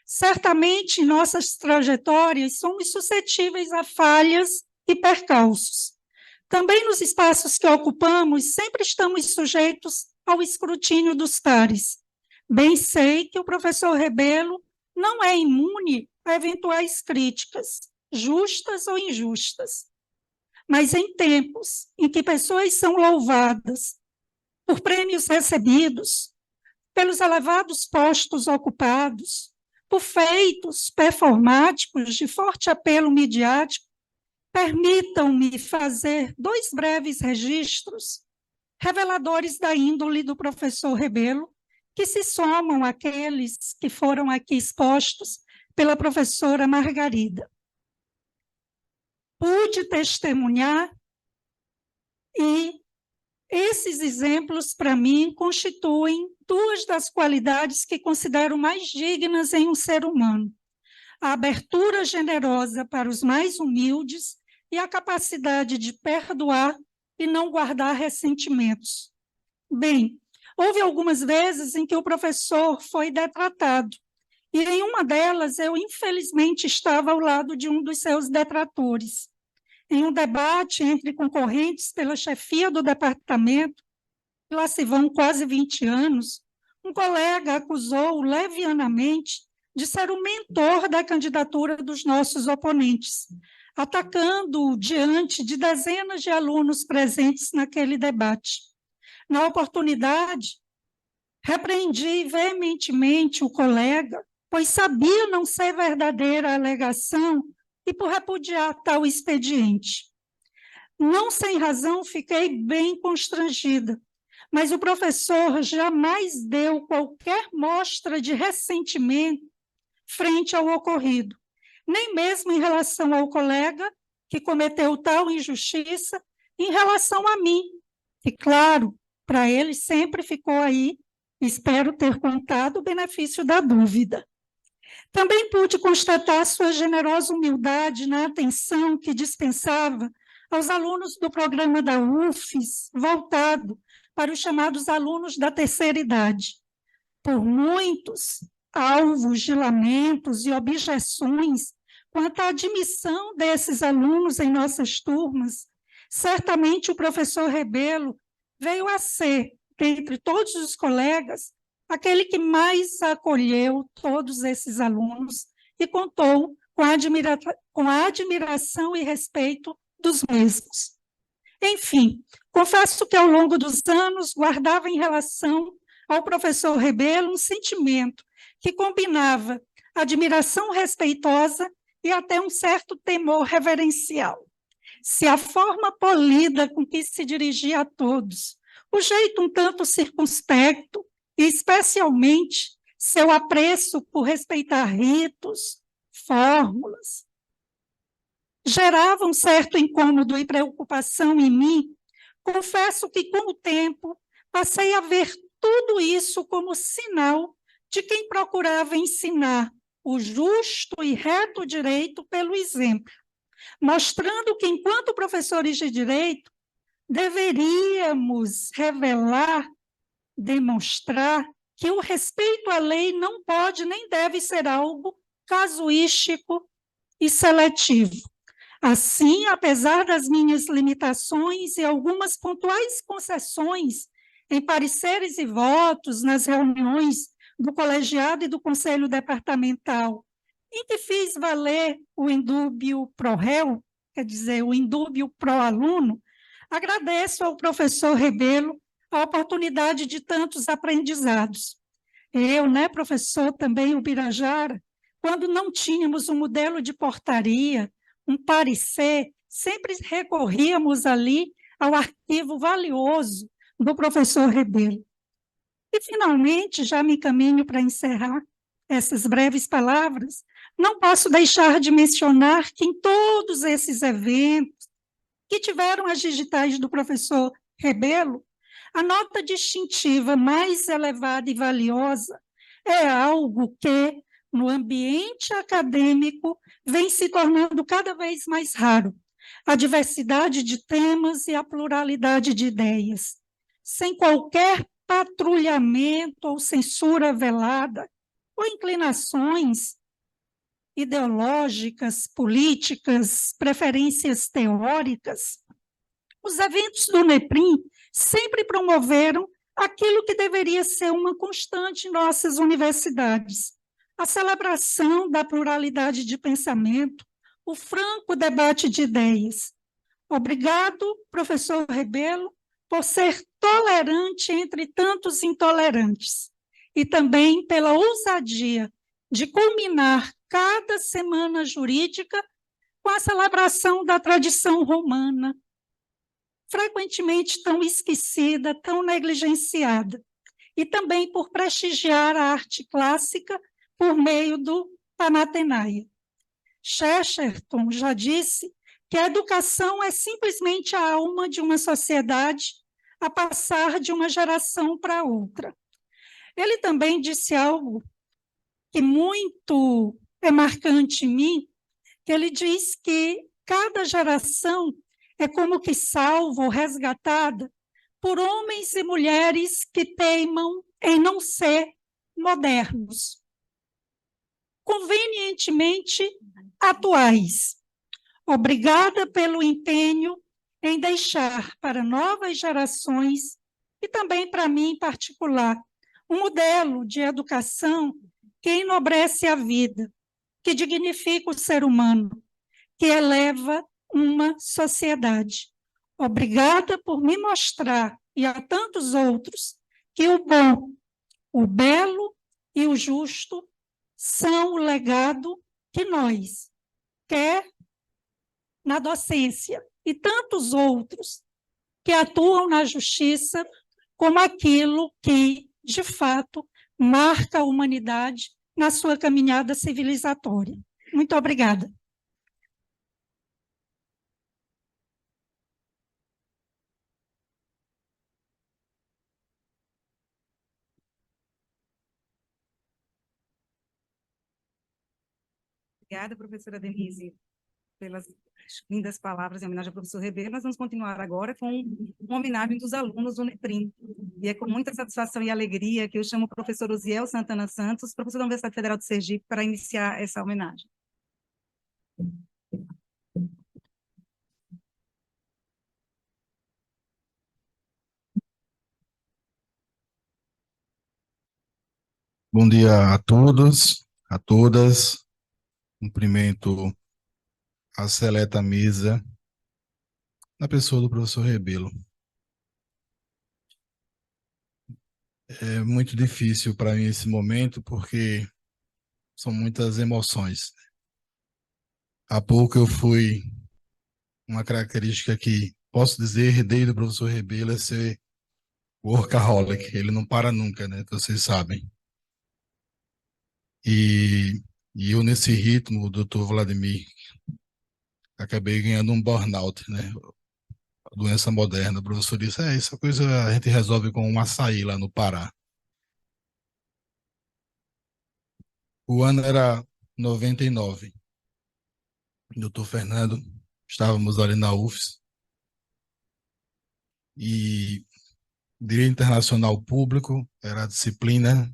Certamente, em nossas trajetórias, somos suscetíveis a falhas e percalços. Também nos espaços que ocupamos, sempre estamos sujeitos ao escrutínio dos pares. Bem sei que o professor Rebelo não é imune a eventuais críticas, justas ou injustas. Mas em tempos em que pessoas são louvadas por prêmios recebidos, pelos elevados postos ocupados, por feitos performáticos de forte apelo midiático, permitam-me fazer 2 breves registros reveladores da índole do professor Rebelo, que se somam àqueles que foram aqui expostos pela professora Margarida. Pude testemunhar e esses exemplos, para mim, constituem 2 das qualidades que considero mais dignas em um ser humano: a abertura generosa para os mais humildes e a capacidade de perdoar e não guardar ressentimentos. Bem, houve algumas vezes em que o professor foi detratado, e em uma delas eu, infelizmente, estava ao lado de um dos seus detratores. Em um debate entre concorrentes pela chefia do departamento, lá se vão quase 20 anos, um colega acusou levianamente de ser o mentor da candidatura dos nossos oponentes, atacando-o diante de dezenas de alunos presentes naquele debate. Na oportunidade, repreendi veementemente o colega, pois sabia não ser verdadeira a alegação e por repudiar tal expediente. Não sem razão, fiquei bem constrangida, mas o professor jamais deu qualquer mostra de ressentimento frente ao ocorrido, nem mesmo em relação ao colega que cometeu tal injustiça, em relação a mim, que, claro, para ele sempre ficou aí, espero ter contado o benefício da dúvida. Também pude constatar sua generosa humildade na atenção que dispensava aos alunos do programa da UFES, voltado para os chamados alunos da terceira idade. Por muitos, alvos de lamentos e objeções quanto à admissão desses alunos em nossas turmas, certamente o professor Rebelo veio a ser, dentre todos os colegas, aquele que mais acolheu todos esses alunos e contou com a admiração e respeito dos mesmos. Enfim, confesso que ao longo dos anos guardava em relação ao professor Rebelo um sentimento que combinava admiração respeitosa e até um certo temor reverencial. Se a forma polida com que se dirigia a todos, o jeito um tanto circunspecto, e especialmente seu apreço por respeitar ritos, fórmulas, gerava um certo incômodo e preocupação em mim, confesso que, com o tempo, passei a ver tudo isso como sinal de quem procurava ensinar o justo e reto direito pelo exemplo, mostrando que, enquanto professores de direito, deveríamos revelar, demonstrar que o respeito à lei não pode nem deve ser algo casuístico e seletivo. Assim, apesar das minhas limitações e algumas pontuais concessões em pareceres e votos nas reuniões do colegiado e do conselho departamental, em que fiz valer o indúbio pro réu, quer dizer, o indúbio pro aluno, agradeço ao professor Rebelo a oportunidade de tantos aprendizados. Eu, professor, também, o Birajara, quando não tínhamos um modelo de portaria, um parecer, sempre recorríamos ali ao arquivo valioso do professor Rebelo. E, finalmente, já me encaminho para encerrar essas breves palavras, não posso deixar de mencionar que em todos esses eventos que tiveram as digitais do professor Rebelo, a nota distintiva mais elevada e valiosa é algo que, no ambiente acadêmico, vem se tornando cada vez mais raro: a diversidade de temas e a pluralidade de ideias, sem qualquer patrulhamento ou censura velada, ou inclinações ideológicas, políticas, preferências teóricas. Os eventos do NEPRIM sempre promoveram aquilo que deveria ser uma constante em nossas universidades: a celebração da pluralidade de pensamento, o franco debate de ideias. Obrigado, professor Rebelo, por ser tolerante entre tantos intolerantes, e também pela ousadia de culminar cada semana jurídica com a celebração da tradição romana, frequentemente tão esquecida, tão negligenciada, e também por prestigiar a arte clássica por meio do Panathenaia. Chesterton já disse que a educação é simplesmente a alma de uma sociedade a passar de uma geração para outra. Ele também disse algo que muito é marcante em mim, que ele diz que cada geração é como que salva ou resgatada por homens e mulheres que teimam em não ser modernos, convenientemente atuais. Obrigada pelo empenho em deixar para novas gerações, e também para mim em particular, um modelo de educação que enobrece a vida, que dignifica o ser humano, que eleva uma sociedade. Obrigada por me mostrar, e a tantos outros, que o bom, o belo e o justo são o legado que nós, quer na docência, e tantos outros que atuam na justiça, como aquilo que, de fato, marca a humanidade na sua caminhada civilizatória. Muito obrigada. Obrigada, professora Denise, pelas lindas palavras em homenagem ao professor Rebelo. Nós vamos continuar agora com uma homenagem dos alunos do NEPRIM. E é com muita satisfação e alegria que eu chamo o professor Osiel Santana Santos, professor da Universidade Federal de Sergipe, para iniciar essa homenagem. Bom dia a todos, a todas. Cumprimento a seleta mesa na pessoa do professor Rebelo. É muito difícil para mim esse momento, porque são muitas emoções. Há pouco eu fui, uma característica que posso dizer, herdei do professor Rebelo é ser workaholic. Ele não para nunca, né? Vocês sabem. E, e eu, nesse ritmo, o doutor Vladimir, acabei ganhando um burnout, né? Doença moderna. O professor disse, essa coisa a gente resolve com um açaí lá no Pará. O ano era 99. Doutor Fernando, estávamos ali na UFS, e Direito Internacional Público era a disciplina,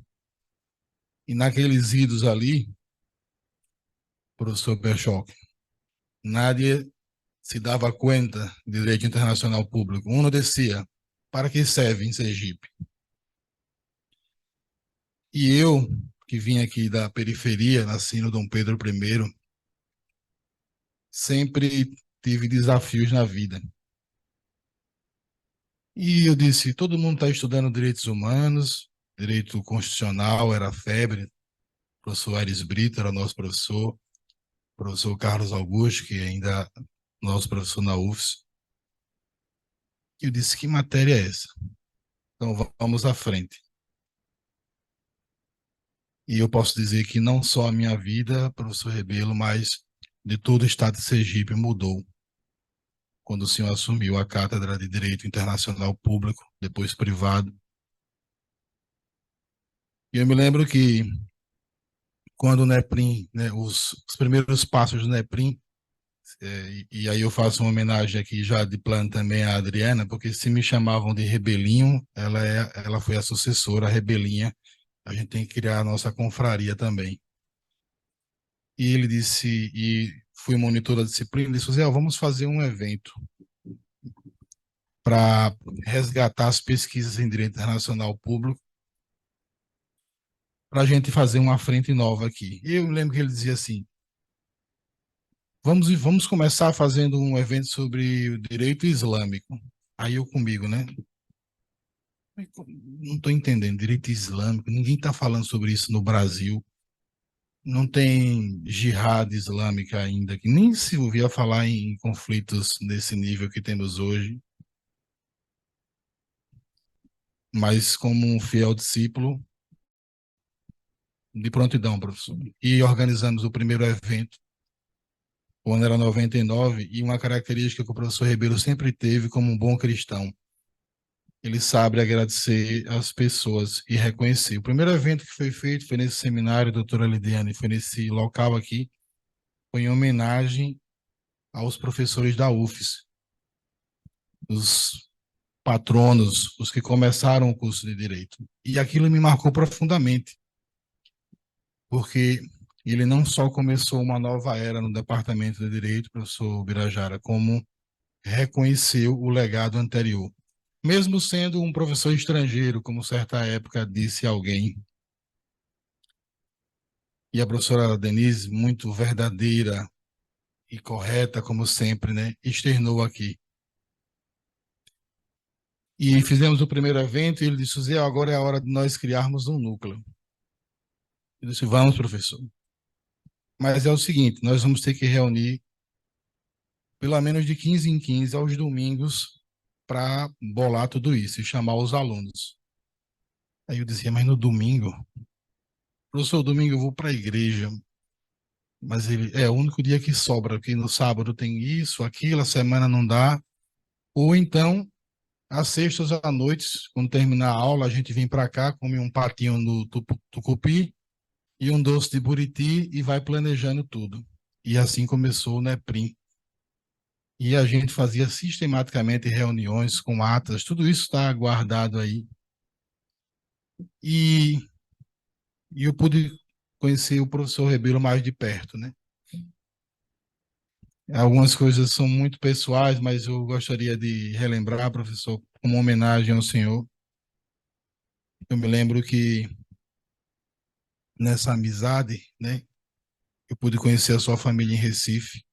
e naqueles idos ali, professor Berchoque, nadie se dava conta de Direito Internacional Público. Um descia, para que serve em Sergipe? E eu, que vim aqui da periferia, nasci no Dom Pedro I, sempre tive desafios na vida. E eu disse, todo mundo está estudando direitos humanos, direito constitucional, era febre. O professor Aires Brito era nosso professor, professor Carlos Augusto, que ainda é nosso professor na UFS. E eu disse, que matéria é essa? Então vamos à frente. E eu posso dizer que não só a minha vida, professor Rebelo, mas de todo o estado de Sergipe mudou quando o senhor assumiu a Cátedra de Direito Internacional Público, depois privado. E eu me lembro que quando o NEPRIM, né, os primeiros passos do NEPRIM, e aí eu faço uma homenagem aqui já de plano também à Adriana, porque se me chamavam de Rebelinho, ela foi a sucessora, a Rebelinha. A gente tem que criar a nossa confraria também. E ele disse, e fui monitor da disciplina, disse, Zé, vamos fazer um evento para resgatar as pesquisas em direito internacional público, para a gente fazer uma frente nova aqui. E eu lembro que ele dizia assim, vamos começar fazendo um evento sobre o direito islâmico. Aí eu comigo, né? Não estou entendendo, direito islâmico, ninguém está falando sobre isso no Brasil. Não tem jihad islâmica ainda, que nem se ouvia falar em conflitos desse nível que temos hoje. Mas como um fiel discípulo, de prontidão, professor. E organizamos o primeiro evento, o ano era 99, e uma característica que o professor Ribeiro sempre teve como um bom cristão. Ele sabe agradecer às pessoas e reconhecer. O primeiro evento que foi feito foi nesse seminário, doutora Lidiane, foi nesse local aqui, foi em homenagem aos professores da UFS, os patronos, os que começaram o curso de Direito. E aquilo me marcou profundamente, porque ele não só começou uma nova era no Departamento de Direito, professor Birajara, como reconheceu o legado anterior. Mesmo sendo um professor estrangeiro, como certa época disse alguém. E a professora Denise, muito verdadeira e correta, como sempre, né, externou aqui. E fizemos o primeiro evento e ele disse, Zé, agora é a hora de nós criarmos um núcleo. Eu disse, vamos, professor. Mas é o seguinte, nós vamos ter que reunir pelo menos de 15 em 15 aos domingos para bolar tudo isso e chamar os alunos. Aí eu dizia, mas no domingo? Professor, domingo eu vou para a igreja. Mas ele é o único dia que sobra, porque no sábado tem isso, aquilo, a semana não dá. Ou então, às sextas à noite, quando terminar a aula, a gente vem para cá, come um patinho no tucupi e um doce de buriti e vai planejando tudo. E assim começou o NEPRIM. E a gente fazia sistematicamente reuniões com atas, tudo isso está guardado aí. E, e eu pude conhecer o professor Rebelo mais de perto, né? Algumas coisas são muito pessoais, mas eu gostaria de relembrar, professor, como homenagem ao senhor. Eu me lembro que nessa amizade, né, eu pude conhecer a sua família em Recife.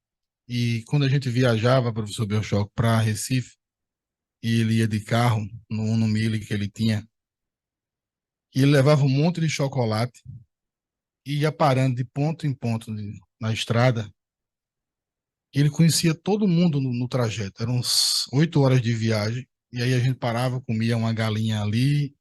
E quando a gente viajava, professor Belchoque, para Recife, e ele ia de carro, no Uno Mille que ele tinha, e ele levava um monte de chocolate e ia parando de ponto em ponto na estrada. E ele conhecia todo mundo no trajeto. Eram uns 8 horas de viagem. E aí a gente parava, comia uma galinha ali.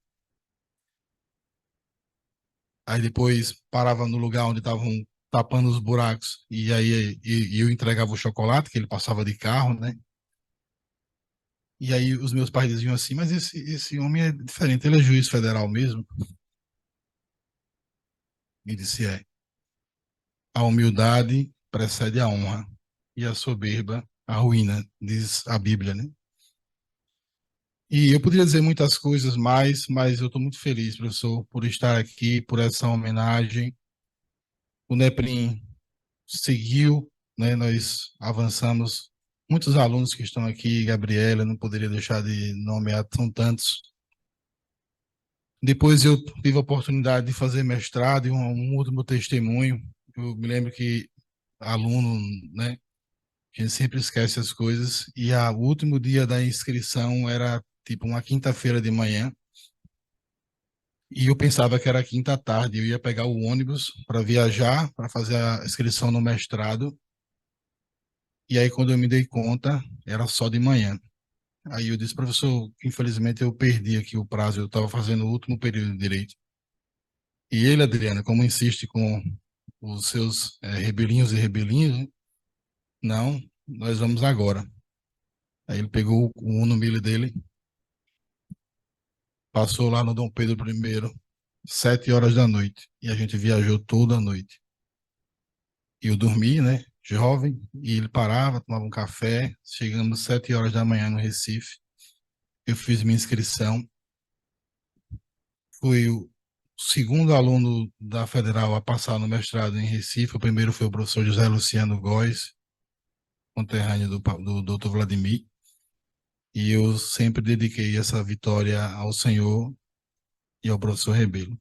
Aí depois parava no lugar onde estavam tapando os buracos. E aí eu entregava o chocolate, que ele passava de carro, né? E aí os meus pais diziam assim, mas esse homem é diferente, ele é juiz federal mesmo? E disse, é. A humildade precede a honra. E a soberba, a ruína, diz a Bíblia, né? E eu poderia dizer muitas coisas mais, mas eu estou muito feliz, professor, por estar aqui, por essa homenagem. O NEPRIM seguiu, né? Nós avançamos. Muitos alunos que estão aqui, Gabriela, não poderia deixar de nomear, são tantos. Depois eu tive a oportunidade de fazer mestrado e um último testemunho. Eu me lembro que aluno, né? A gente sempre esquece as coisas. E o último dia da inscrição era tipo uma quinta-feira de manhã. E eu pensava que era quinta à tarde. Eu ia pegar o ônibus para viajar, para fazer a inscrição no mestrado. E aí, quando eu me dei conta, era só de manhã. Aí eu disse, professor, infelizmente eu perdi aqui o prazo. Eu estava fazendo o último período de direito. E ele, Adriana, como insiste com os seus rebelinhos e rebelinhos, né? Não, nós vamos agora. Aí ele pegou o Uno Mille dele, passou lá no Dom Pedro I, 7 horas da noite, e a gente viajou toda a noite. E eu dormi, né, jovem, e ele parava, tomava um café, chegamos 7 horas da manhã no Recife, eu fiz minha inscrição, fui o segundo aluno da Federal a passar no mestrado em Recife, o primeiro foi o professor José Luciano Góes, conterrâneo do Dr. Vladimir, e eu sempre dediquei essa vitória ao Senhor e ao professor Rebelo.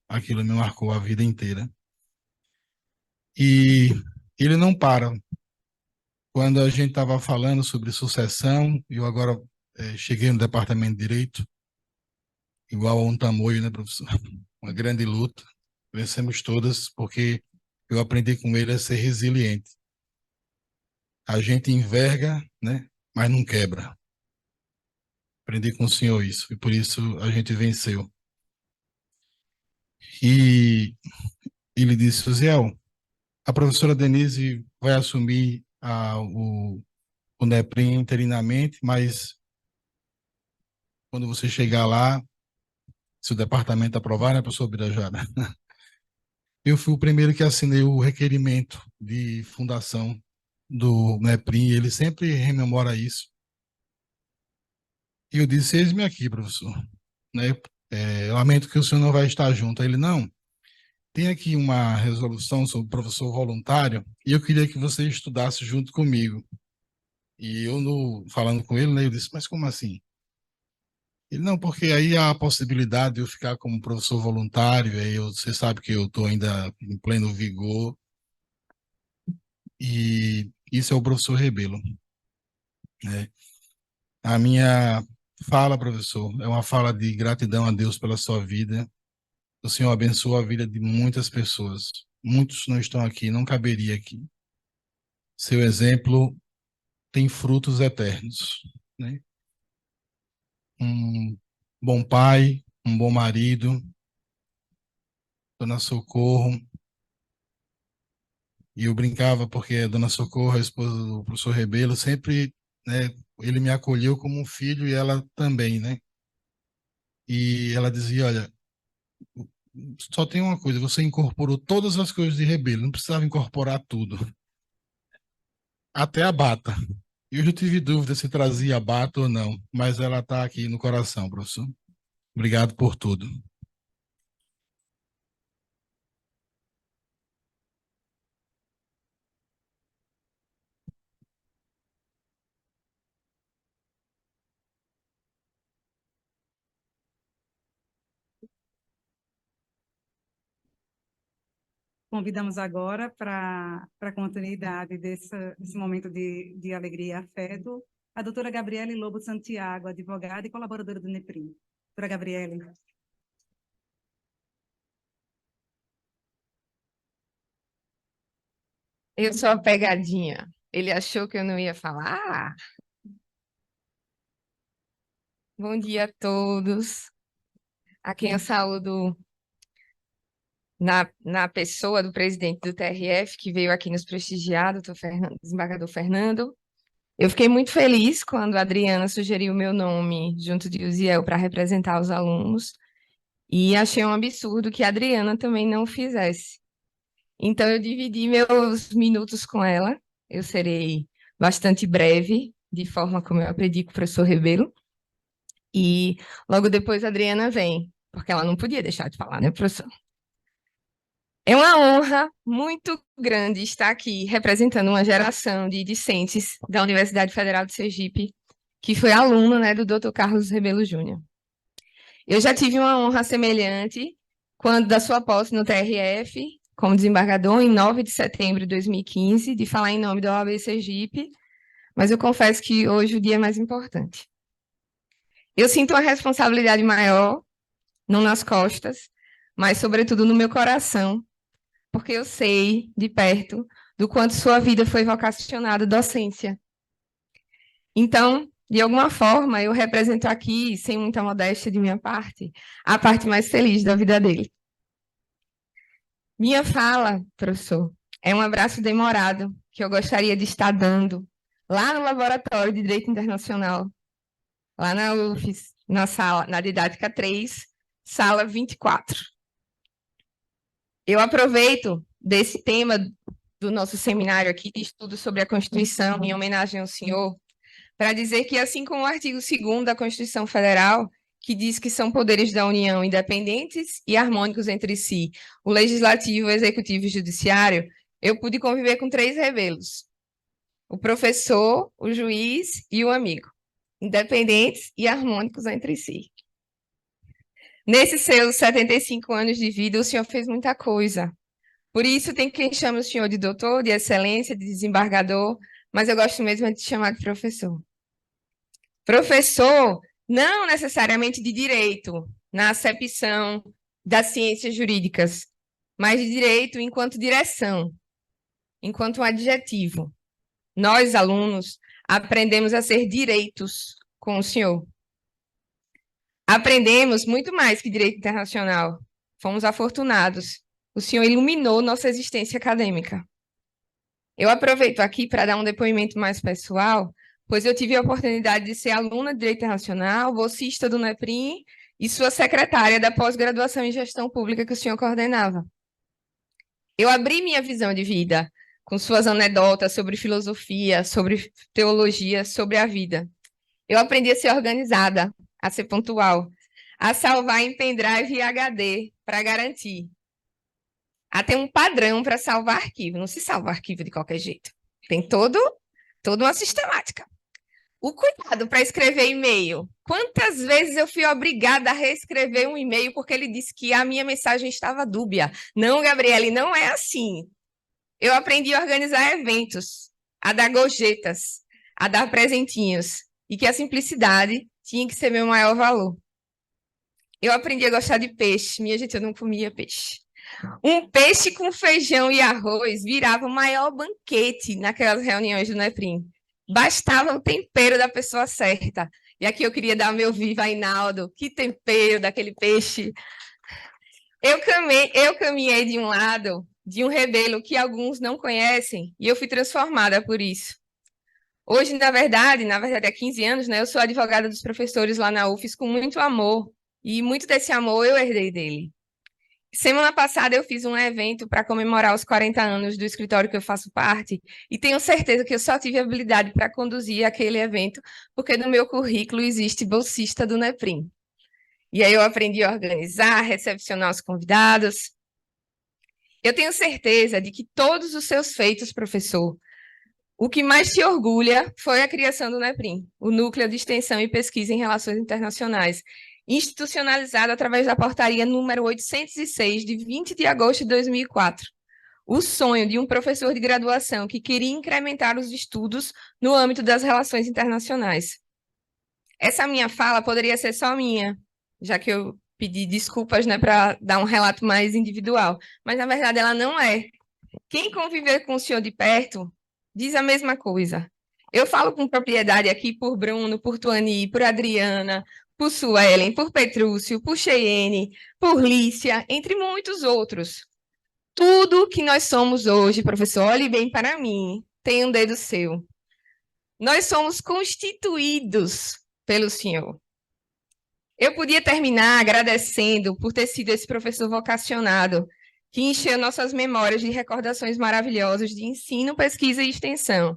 Aquilo me marcou a vida inteira. E ele não para. Quando a gente estava falando sobre sucessão, eu agora cheguei no departamento de Direito, igual a um tamoio, né, professor? Uma grande luta. Vencemos todas, porque eu aprendi com ele a ser resiliente. A gente enverga, né, mas não quebra. Aprendi com o senhor isso, e por isso a gente venceu. E ele disse, Ziel, a professora Denise vai assumir o NEPRIM interinamente, mas quando você chegar lá, se o departamento aprovar, né, professor Birajara? Eu fui o primeiro que assinei o requerimento de fundação do NEPRIM, e ele sempre rememora isso. E eu disse, eis-me aqui, professor. Né? Lamento que o senhor não vai estar junto. Aí ele, não, tem aqui uma resolução sobre professor voluntário, e eu queria que você estudasse junto comigo. E eu, falando com ele, né, eu disse, mas como assim? Ele, não, porque aí há a possibilidade de eu ficar como professor voluntário, aí você sabe que eu estou ainda em pleno vigor, e isso é o professor Rebelo, né? A minha fala, professor, é uma fala de gratidão a Deus pela sua vida. O Senhor abençoa a vida de muitas pessoas. Muitos não estão aqui, não caberia aqui. Seu exemplo tem frutos eternos, né? Um bom pai, um bom marido, Dona Socorro. E eu brincava porque a Dona Socorro, a esposa do professor Rebelo, sempre, né, ele me acolheu como um filho e ela também, né? E ela dizia, olha, só tem uma coisa, você incorporou todas as coisas de Rebelo, não precisava incorporar tudo, até a bata. Eu já tive dúvida se trazia a bata ou não, mas ela está aqui no coração, professor. Obrigado por tudo. convidamos agora para a continuidade desse momento de alegria e afeto a doutora Gabriele Lobo Santiago, advogada e colaboradora do NEPRIM. Doutora Gabriele. Eu sou a pegadinha. Ele achou que eu não ia falar? Bom dia a todos. A quem eu saúdo na pessoa do presidente do TRF, que veio aqui nos prestigiar, doutor desembargador Fernando. Eu fiquei muito feliz quando a Adriana sugeriu o meu nome, junto de Uziel, para representar os alunos, e achei um absurdo que a Adriana também não fizesse. Então, eu dividi meus minutos com ela. Eu serei bastante breve, de forma como eu aprendi com o professor Rebelo. E logo depois a Adriana vem, porque ela não podia deixar de falar, né, professor? É uma honra muito grande estar aqui representando uma geração de discentes da Universidade Federal de Sergipe, que foi aluna, né, do Dr. Carlos Rebelo Júnior. Eu já tive uma honra semelhante quando da sua posse no TRF, como desembargador, em 9 de setembro de 2015, de falar em nome da OAB Sergipe, mas eu confesso que hoje o dia é mais importante. Eu sinto uma responsabilidade maior, não nas costas, mas sobretudo no meu coração, porque eu sei de perto do quanto sua vida foi vocacionada à docência. Então, de alguma forma, eu represento aqui, sem muita modéstia de minha parte, a parte mais feliz da vida dele. Minha fala, professor, é um abraço demorado que eu gostaria de estar dando lá no Laboratório de Direito Internacional, lá na UFES, na didática 3, sala 24. Eu aproveito desse tema do nosso seminário aqui de estudo sobre a Constituição, em homenagem ao senhor, para dizer que, assim como o artigo 2º da Constituição Federal, que diz que são poderes da União independentes e harmônicos entre si, o Legislativo, o Executivo e o Judiciário, eu pude conviver com 3 rebelos: o professor, o juiz e o amigo, independentes e harmônicos entre si. Nesses seus 75 anos de vida, o senhor fez muita coisa. Por isso, tem quem chama o senhor de doutor, de excelência, de desembargador, mas eu gosto mesmo de chamar de professor. Professor, não necessariamente de direito, na acepção das ciências jurídicas, mas de direito enquanto direção, enquanto um adjetivo. Nós, alunos, aprendemos a ser direitos com o senhor. Aprendemos muito mais que direito internacional. Fomos afortunados. O senhor iluminou nossa existência acadêmica. Eu aproveito aqui para dar um depoimento mais pessoal, pois eu tive a oportunidade de ser aluna de Direito Internacional, bolsista do NEPRIM e sua secretária da pós-graduação em Gestão Pública que o senhor coordenava. Eu abri minha visão de vida com suas anedotas sobre filosofia, sobre teologia, sobre a vida. Eu aprendi a ser organizada, a ser pontual, a salvar em pendrive e HD para garantir. A ter um padrão para salvar arquivo. Não se salva arquivo de qualquer jeito. Tem toda uma sistemática. O cuidado para escrever e-mail. Quantas vezes eu fui obrigada a reescrever um e-mail porque ele disse que a minha mensagem estava dúbia. Não, Gabriele, não é assim. Eu aprendi a organizar eventos, a dar gorjetas, a dar presentinhos, e que a simplicidade tinha que ser meu maior valor. Eu aprendi a gostar de peixe. Minha gente, eu não comia peixe. Um peixe com feijão e arroz virava o maior banquete naquelas reuniões do NEPRIM. Bastava o tempero da pessoa certa. E aqui eu queria dar o meu viva a Inaldo. Que tempero daquele peixe. Eu caminhei de um lado de um rebelo que alguns não conhecem e eu fui transformada por isso. Hoje, na verdade, há 15 anos, né, eu sou advogada dos professores lá na UFES com muito amor. E muito desse amor eu herdei dele. Semana passada eu fiz um evento para comemorar os 40 anos do escritório que eu faço parte e tenho certeza que eu só tive habilidade para conduzir aquele evento porque no meu currículo existe bolsista do NEPRIM. E aí eu aprendi a organizar, recepcionar os convidados. Eu tenho certeza de que todos os seus feitos, professor, o que mais te orgulha foi a criação do NEPRIM, o Núcleo de Extensão e Pesquisa em Relações Internacionais, institucionalizado através da portaria número 806, de 20 de agosto de 2004, o sonho de um professor de graduação que queria incrementar os estudos no âmbito das relações internacionais. Essa minha fala poderia ser só minha, já que eu pedi desculpas, né, para dar um relato mais individual, mas na verdade ela não é. Quem conviver com o senhor de perto diz a mesma coisa. Eu falo com propriedade aqui por Bruno, por Tuani, por Adriana, por Suelen, por Petrúcio, por Cheyenne, por Lícia, entre muitos outros. Tudo que nós somos hoje, professor, olhe bem para mim, tem um dedo seu. Nós somos constituídos pelo senhor. Eu podia terminar agradecendo por ter sido esse professor vocacionado, que encheu nossas memórias de recordações maravilhosas de ensino, pesquisa e extensão.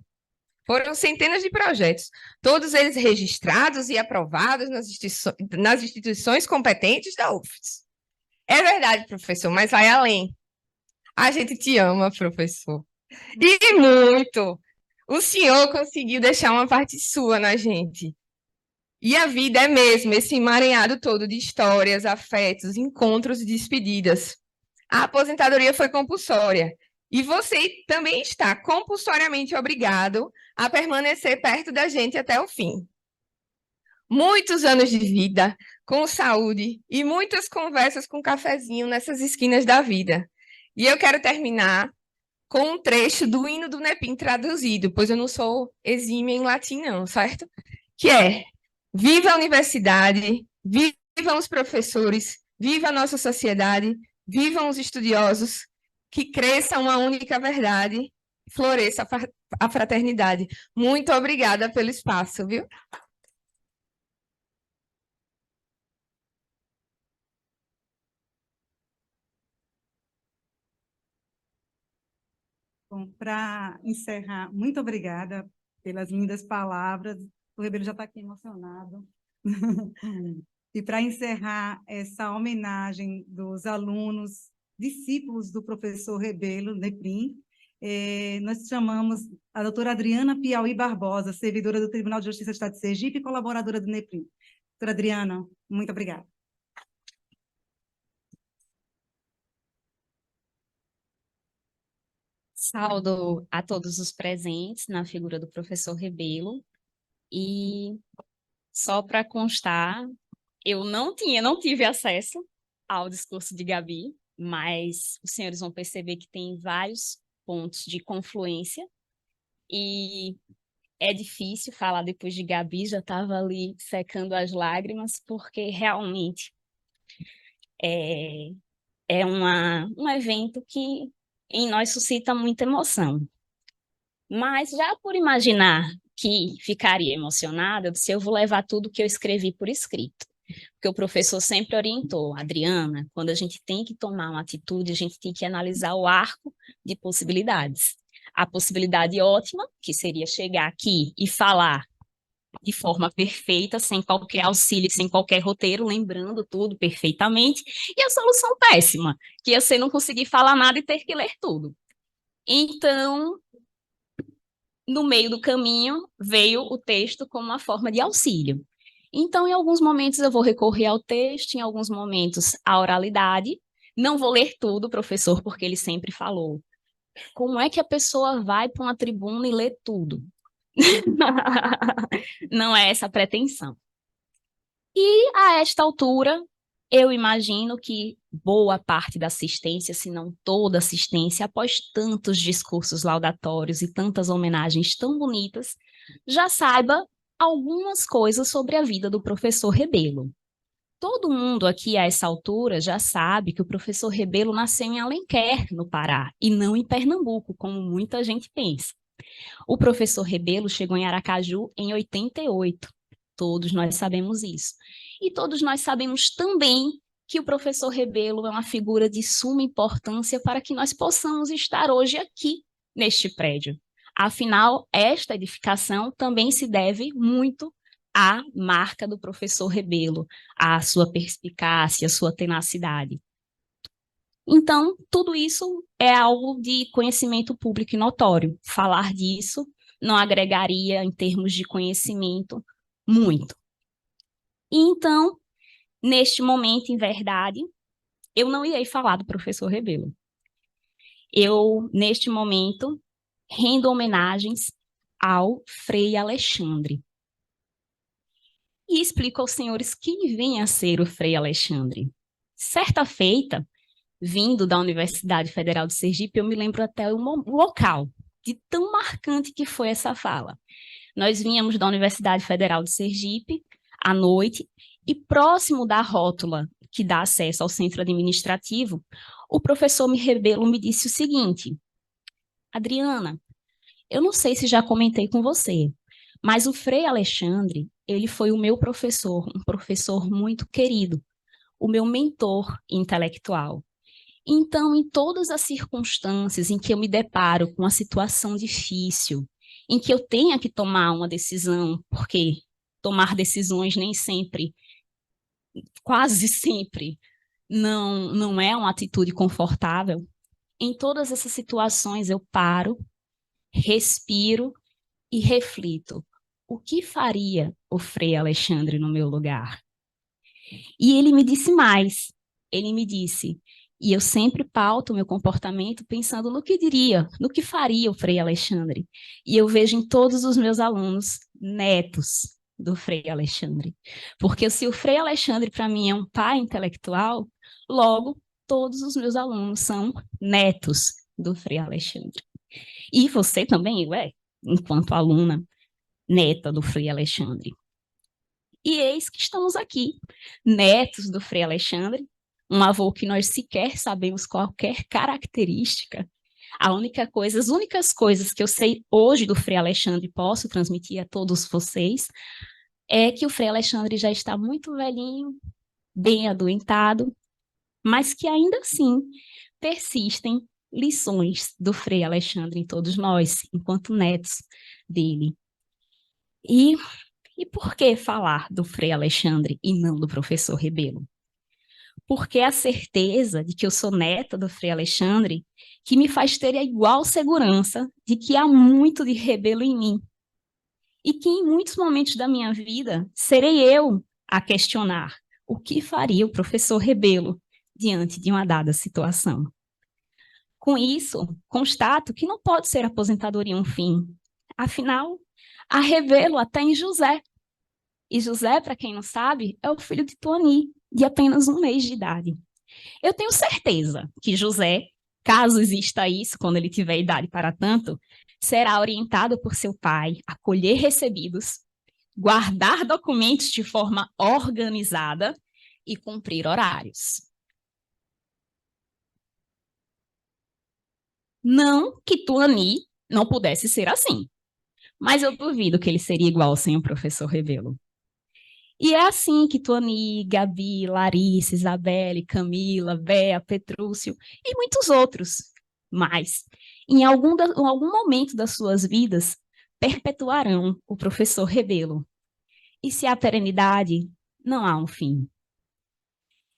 Foram centenas de projetos, todos eles registrados e aprovados nas instituições competentes da UFES. É verdade, professor, mas vai além. A gente te ama, professor. E muito. O senhor conseguiu deixar uma parte sua na gente. E a vida é mesmo esse emaranhado todo de histórias, afetos, encontros e despedidas. A aposentadoria foi compulsória. E você também está compulsoriamente obrigado a permanecer perto da gente até o fim. Muitos anos de vida, com saúde e muitas conversas com cafezinho nessas esquinas da vida. E eu quero terminar com um trecho do hino do NEPIM traduzido, pois eu não sou exímia em latim não, certo? Que é: viva a universidade, vivam os professores, viva a nossa sociedade, vivam os estudiosos, que cresça uma única verdade, floresça a fraternidade. Muito obrigada pelo espaço, viu? Bom, para encerrar, muito obrigada pelas lindas palavras. O Ribeiro já está aqui emocionado. E para encerrar essa homenagem dos alunos, discípulos do professor Rebelo, NEPIM, nós chamamos a doutora Adriana Piauí Barbosa, servidora do Tribunal de Justiça do Estado de Sergipe e colaboradora do NEPIM. Doutora Adriana, muito obrigada. Saúdo a todos os presentes na figura do professor Rebelo. E só para constar, eu não tive acesso ao discurso de Gabi, mas os senhores vão perceber que tem vários pontos de confluência e é difícil falar depois de Gabi, já estava ali secando as lágrimas, porque realmente é um evento que em nós suscita muita emoção. Mas já por imaginar que ficaria emocionada, eu disse, eu vou levar tudo que eu escrevi por escrito. Porque o professor sempre orientou, Adriana, quando a gente tem que tomar uma atitude, a gente tem que analisar o arco de possibilidades. A possibilidade ótima, que seria chegar aqui e falar de forma perfeita, sem qualquer auxílio, sem qualquer roteiro, lembrando tudo perfeitamente, e a solução péssima, que ia ser não conseguir falar nada e ter que ler tudo. Então, no meio do caminho, veio o texto como uma forma de auxílio. Então, em alguns momentos eu vou recorrer ao texto, em alguns momentos à oralidade. Não vou ler tudo, professor, porque ele sempre falou. Como é que a pessoa vai para uma tribuna e lê tudo? Não é essa a pretensão. E a esta altura, eu imagino que boa parte da assistência, se não toda a assistência, após tantos discursos laudatórios e tantas homenagens tão bonitas, já saiba algumas coisas sobre a vida do professor Rebelo. Todo mundo aqui a essa altura já sabe que o professor Rebelo nasceu em Alenquer, no Pará, e não em Pernambuco, como muita gente pensa. O professor Rebelo chegou em Aracaju em 88. Todos nós sabemos isso. E todos nós sabemos também que o professor Rebelo é uma figura de suma importância para que nós possamos estar hoje aqui, neste prédio. Afinal, esta edificação também se deve muito à marca do professor Rebelo, à sua perspicácia, à sua tenacidade. Então, tudo isso é algo de conhecimento público e notório. Falar disso não agregaria, em termos de conhecimento, muito. E então, neste momento, em verdade, eu não irei falar do professor Rebelo. eu, neste momento, rendo homenagens ao Frei Alexandre. E explico aos senhores quem vem a ser o Frei Alexandre. Certa feita, vindo da Universidade Federal de Sergipe, eu me lembro até o local, de tão marcante que foi essa fala. Nós vínhamos da Universidade Federal de Sergipe, à noite, e próximo da rótula que dá acesso ao centro administrativo, o professor Rebelo me disse o seguinte: Adriana, eu não sei se já comentei com você, mas o Frei Alexandre, ele foi o meu professor, um professor muito querido, o meu mentor intelectual. Então, em todas as circunstâncias em que eu me deparo com uma situação difícil, em que eu tenha que tomar uma decisão, porque tomar decisões nem sempre, quase sempre, não é uma atitude confortável, em todas essas situações eu paro, respiro e reflito. O que faria o Frei Alexandre no meu lugar? E ele me disse mais. Ele me disse, e eu sempre pauto o meu comportamento pensando no que diria, no que faria o Frei Alexandre. E eu vejo em todos os meus alunos netos do Frei Alexandre. Porque se o Frei Alexandre, para mim, é um pai intelectual, logo, todos os meus alunos são netos do Frei Alexandre. E você também, enquanto aluna, neta do Frei Alexandre. E eis que estamos aqui, netos do Frei Alexandre, um avô que nós sequer sabemos qualquer característica. As únicas coisas que eu sei hoje do Frei Alexandre e posso transmitir a todos vocês é que o Frei Alexandre já está muito velhinho, bem adoentado, mas que ainda assim persistem lições do Frei Alexandre em todos nós, enquanto netos dele. E por que falar do Frei Alexandre e não do professor Rebelo? Porque a certeza de que eu sou neta do Frei Alexandre que me faz ter a igual segurança de que há muito de Rebelo em mim. E que em muitos momentos da minha vida serei eu a questionar o que faria o professor Rebelo diante de uma dada situação. Com isso, constato que não pode ser a aposentadoria um fim. Afinal, há Rebelo até em José. E José, para quem não sabe, é o filho de Tuani, de apenas 1 mês de idade. Eu tenho certeza que José, caso exista isso, quando ele tiver idade para tanto, será orientado por seu pai a colher recebidos, guardar documentos de forma organizada e cumprir horários. Não que Tuani não pudesse ser assim, mas eu duvido que ele seria igual sem o professor Rebelo. E é assim que Tuani, Gabi, Larissa, Isabelle, Camila, Bea, Petrúcio e muitos outros, mas em algum momento das suas vidas perpetuarão o professor Rebelo. E se há perenidade, não há um fim.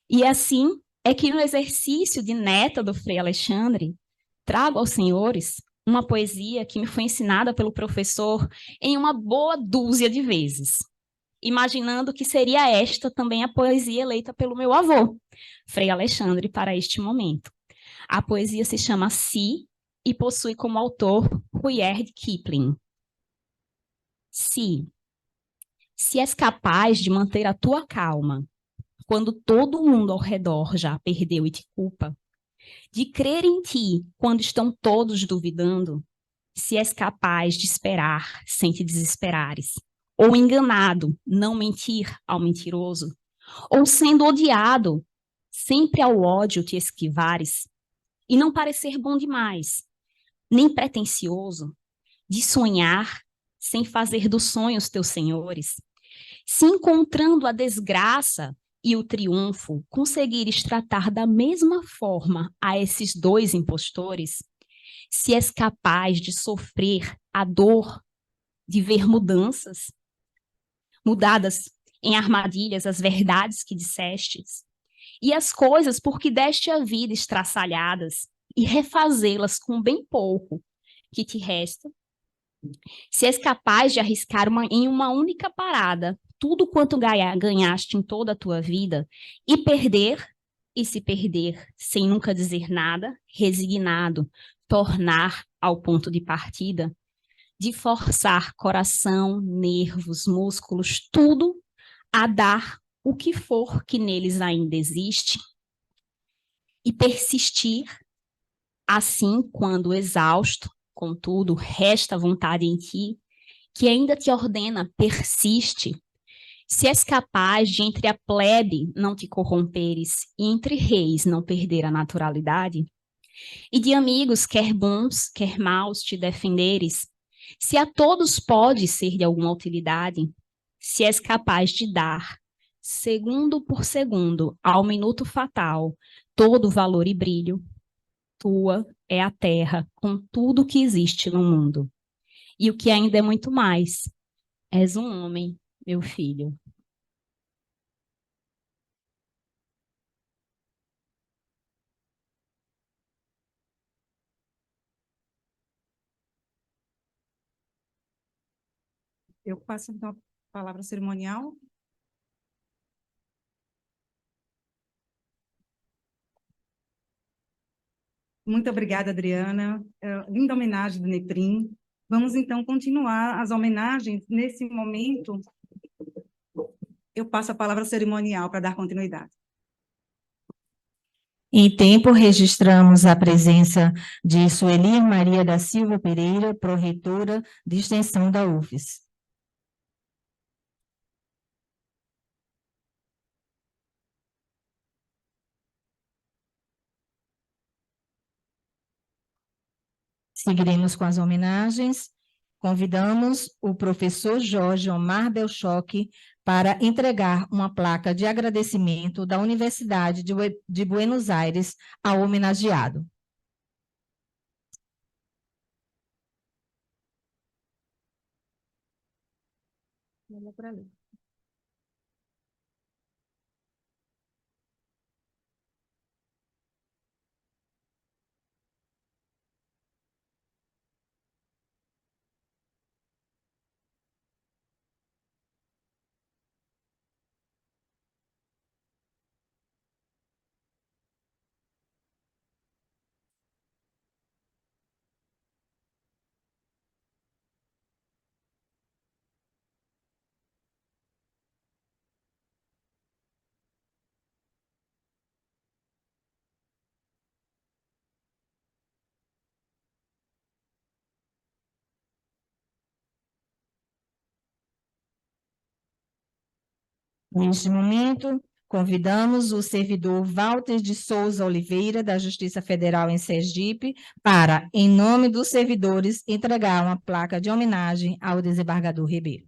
E assim é que no exercício de neta do Frei Alexandre, trago aos senhores uma poesia que me foi ensinada pelo professor em uma boa dúzia de vezes, imaginando que seria esta também a poesia eleita pelo meu avô, Frei Alexandre, para este momento. A poesia se chama Si e possui como autor Rudyard Kipling. Si, se és capaz de manter a tua calma quando todo mundo ao redor já a perdeu e te culpa, de crer em ti quando estão todos duvidando, se és capaz de esperar sem te desesperares, ou enganado, não mentir ao mentiroso, ou sendo odiado, sempre ao ódio te esquivares, e não parecer bom demais, nem pretensioso, de sonhar sem fazer dos sonhos teus senhores, se encontrando a desgraça e o triunfo, conseguires tratar da mesma forma a esses 2 impostores, se és capaz de sofrer a dor de ver mudadas em armadilhas as verdades que dissestes, e as coisas por que deste a vida estraçalhadas, e refazê-las com bem pouco que te resta, se és capaz de arriscar em uma única parada tudo quanto ganhaste em toda a tua vida, e perder, e se perder sem nunca dizer nada, resignado, tornar ao ponto de partida, de forçar coração, nervos, músculos, tudo a dar o que for que neles ainda existe e persistir, assim, quando exausto, contudo, resta vontade em ti, que ainda te ordena, persiste. Se és capaz de entre a plebe não te corromperes e entre reis não perder a naturalidade, e de amigos, quer bons, quer maus, te defenderes, se a todos pode ser de alguma utilidade, se és capaz de dar, segundo por segundo, ao minuto fatal, todo valor e brilho, tua é a terra com tudo que existe no mundo. E o que ainda é muito mais, és um homem, meu filho. Eu passo, então, a palavra cerimonial. Muito obrigada, Adriana. Linda homenagem do Neprim. Vamos, então, continuar as homenagens. Nesse momento, eu passo a palavra cerimonial para dar continuidade. Em tempo, registramos a presença de Sueli Maria da Silva Pereira, pró-reitora de extensão da UFES. Seguiremos com as homenagens. Convidamos o professor Jorge Omar Belchoque para entregar uma placa de agradecimento da Universidade de Buenos Aires ao homenageado. Neste momento, convidamos o servidor Walter de Souza Oliveira, da Justiça Federal em Sergipe, para, em nome dos servidores, entregar uma placa de homenagem ao desembargador Ribeiro.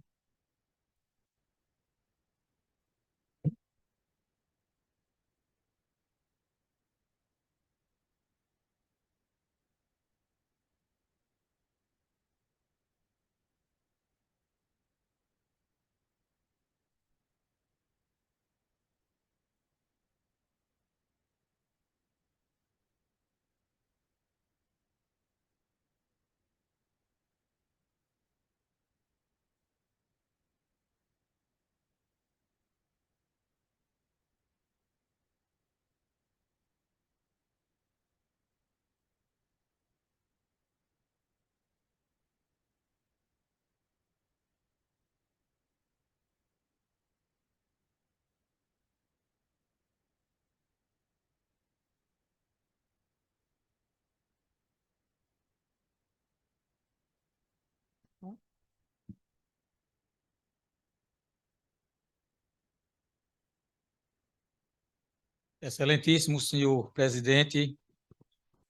Excelentíssimo senhor presidente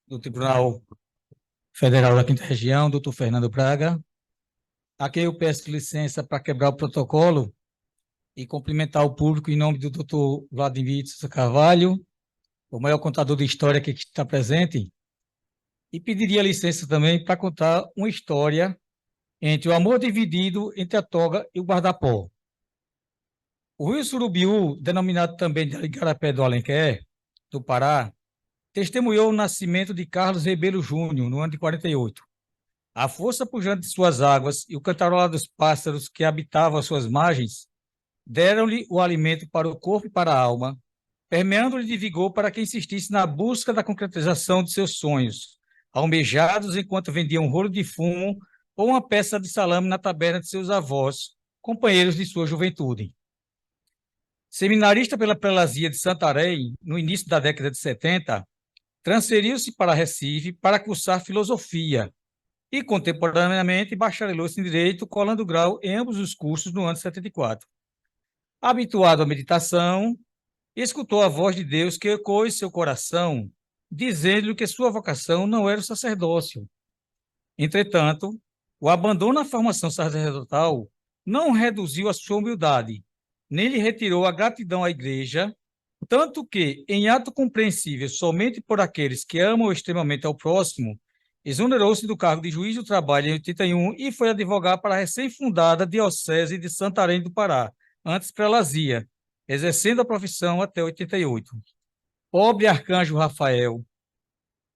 do Tribunal Federal da Quinta Região, doutor Fernando Braga. Aqui eu peço licença para quebrar o protocolo e cumprimentar o público em nome do doutor Vladimir de Souza Carvalho, o maior contador de história que está presente, e pediria licença também para contar uma história entre o amor dividido entre a toga e o guarda-pó. O rio Surubiú, denominado também de Igarapé do Alenquer, do Pará, testemunhou o nascimento de Carlos Rebelo Júnior, no ano de 48. A força pujante de suas águas e o cantarolar dos pássaros que habitavam as suas margens deram-lhe o alimento para o corpo e para a alma, permeando-lhe de vigor para que insistisse na busca da concretização de seus sonhos, almejados enquanto vendia um rolo de fumo ou uma peça de salame na taberna de seus avós, companheiros de sua juventude. Seminarista pela prelazia de Santarém, no início da década de 70, transferiu-se para Recife para cursar filosofia e, contemporaneamente, bacharelou-se em Direito, colando grau em ambos os cursos no ano de 74. Habituado à meditação, escutou a voz de Deus que ecoou em seu coração, dizendo-lhe que sua vocação não era o sacerdócio. Entretanto, o abandono à formação sacerdotal não reduziu a sua humildade, nem lhe retirou a gratidão à Igreja, tanto que, em ato compreensível somente por aqueles que amam extremamente ao próximo, exonerou-se do cargo de juiz do trabalho em 81 e foi advogar para a recém-fundada Diocese de Santarém do Pará, antes prelazia, exercendo a profissão até 88. Pobre arcanjo Rafael,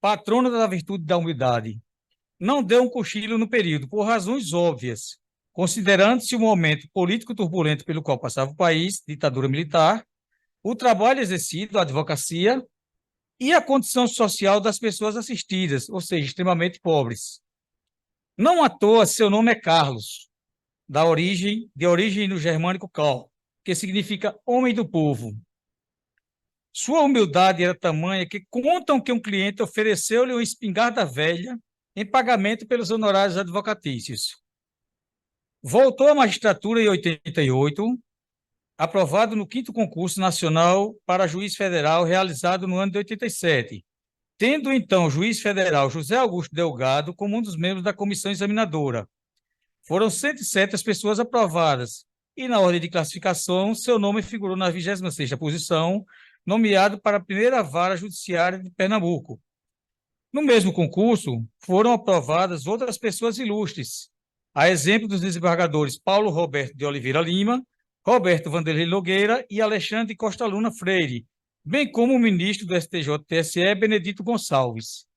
patrono da virtude da humildade, não deu um cochilo no período, por razões óbvias, considerando-se o momento político turbulento pelo qual passava o país, ditadura militar, o trabalho exercido, a advocacia e a condição social das pessoas assistidas, ou seja, extremamente pobres. Não à toa, seu nome é Carlos, de origem no germânico Karl, que significa homem do povo. Sua humildade era tamanha que contam que um cliente ofereceu-lhe uma espingarda velha em pagamento pelos honorários advocatícios. Voltou à magistratura em 88, aprovado no 5º concurso nacional para juiz federal realizado no ano de 87, tendo então o juiz federal José Augusto Delgado como um dos membros da comissão examinadora. Foram 107 as pessoas aprovadas e, na ordem de classificação, seu nome figurou na 26ª posição, nomeado para a primeira vara judiciária de Pernambuco. No mesmo concurso, foram aprovadas outras pessoas ilustres, a exemplo dos desembargadores Paulo Roberto de Oliveira Lima, Roberto Vanderlei Nogueira e Alexandre Costa Luna Freire, bem como o ministro do STJ-TSE, Benedito Gonçalves.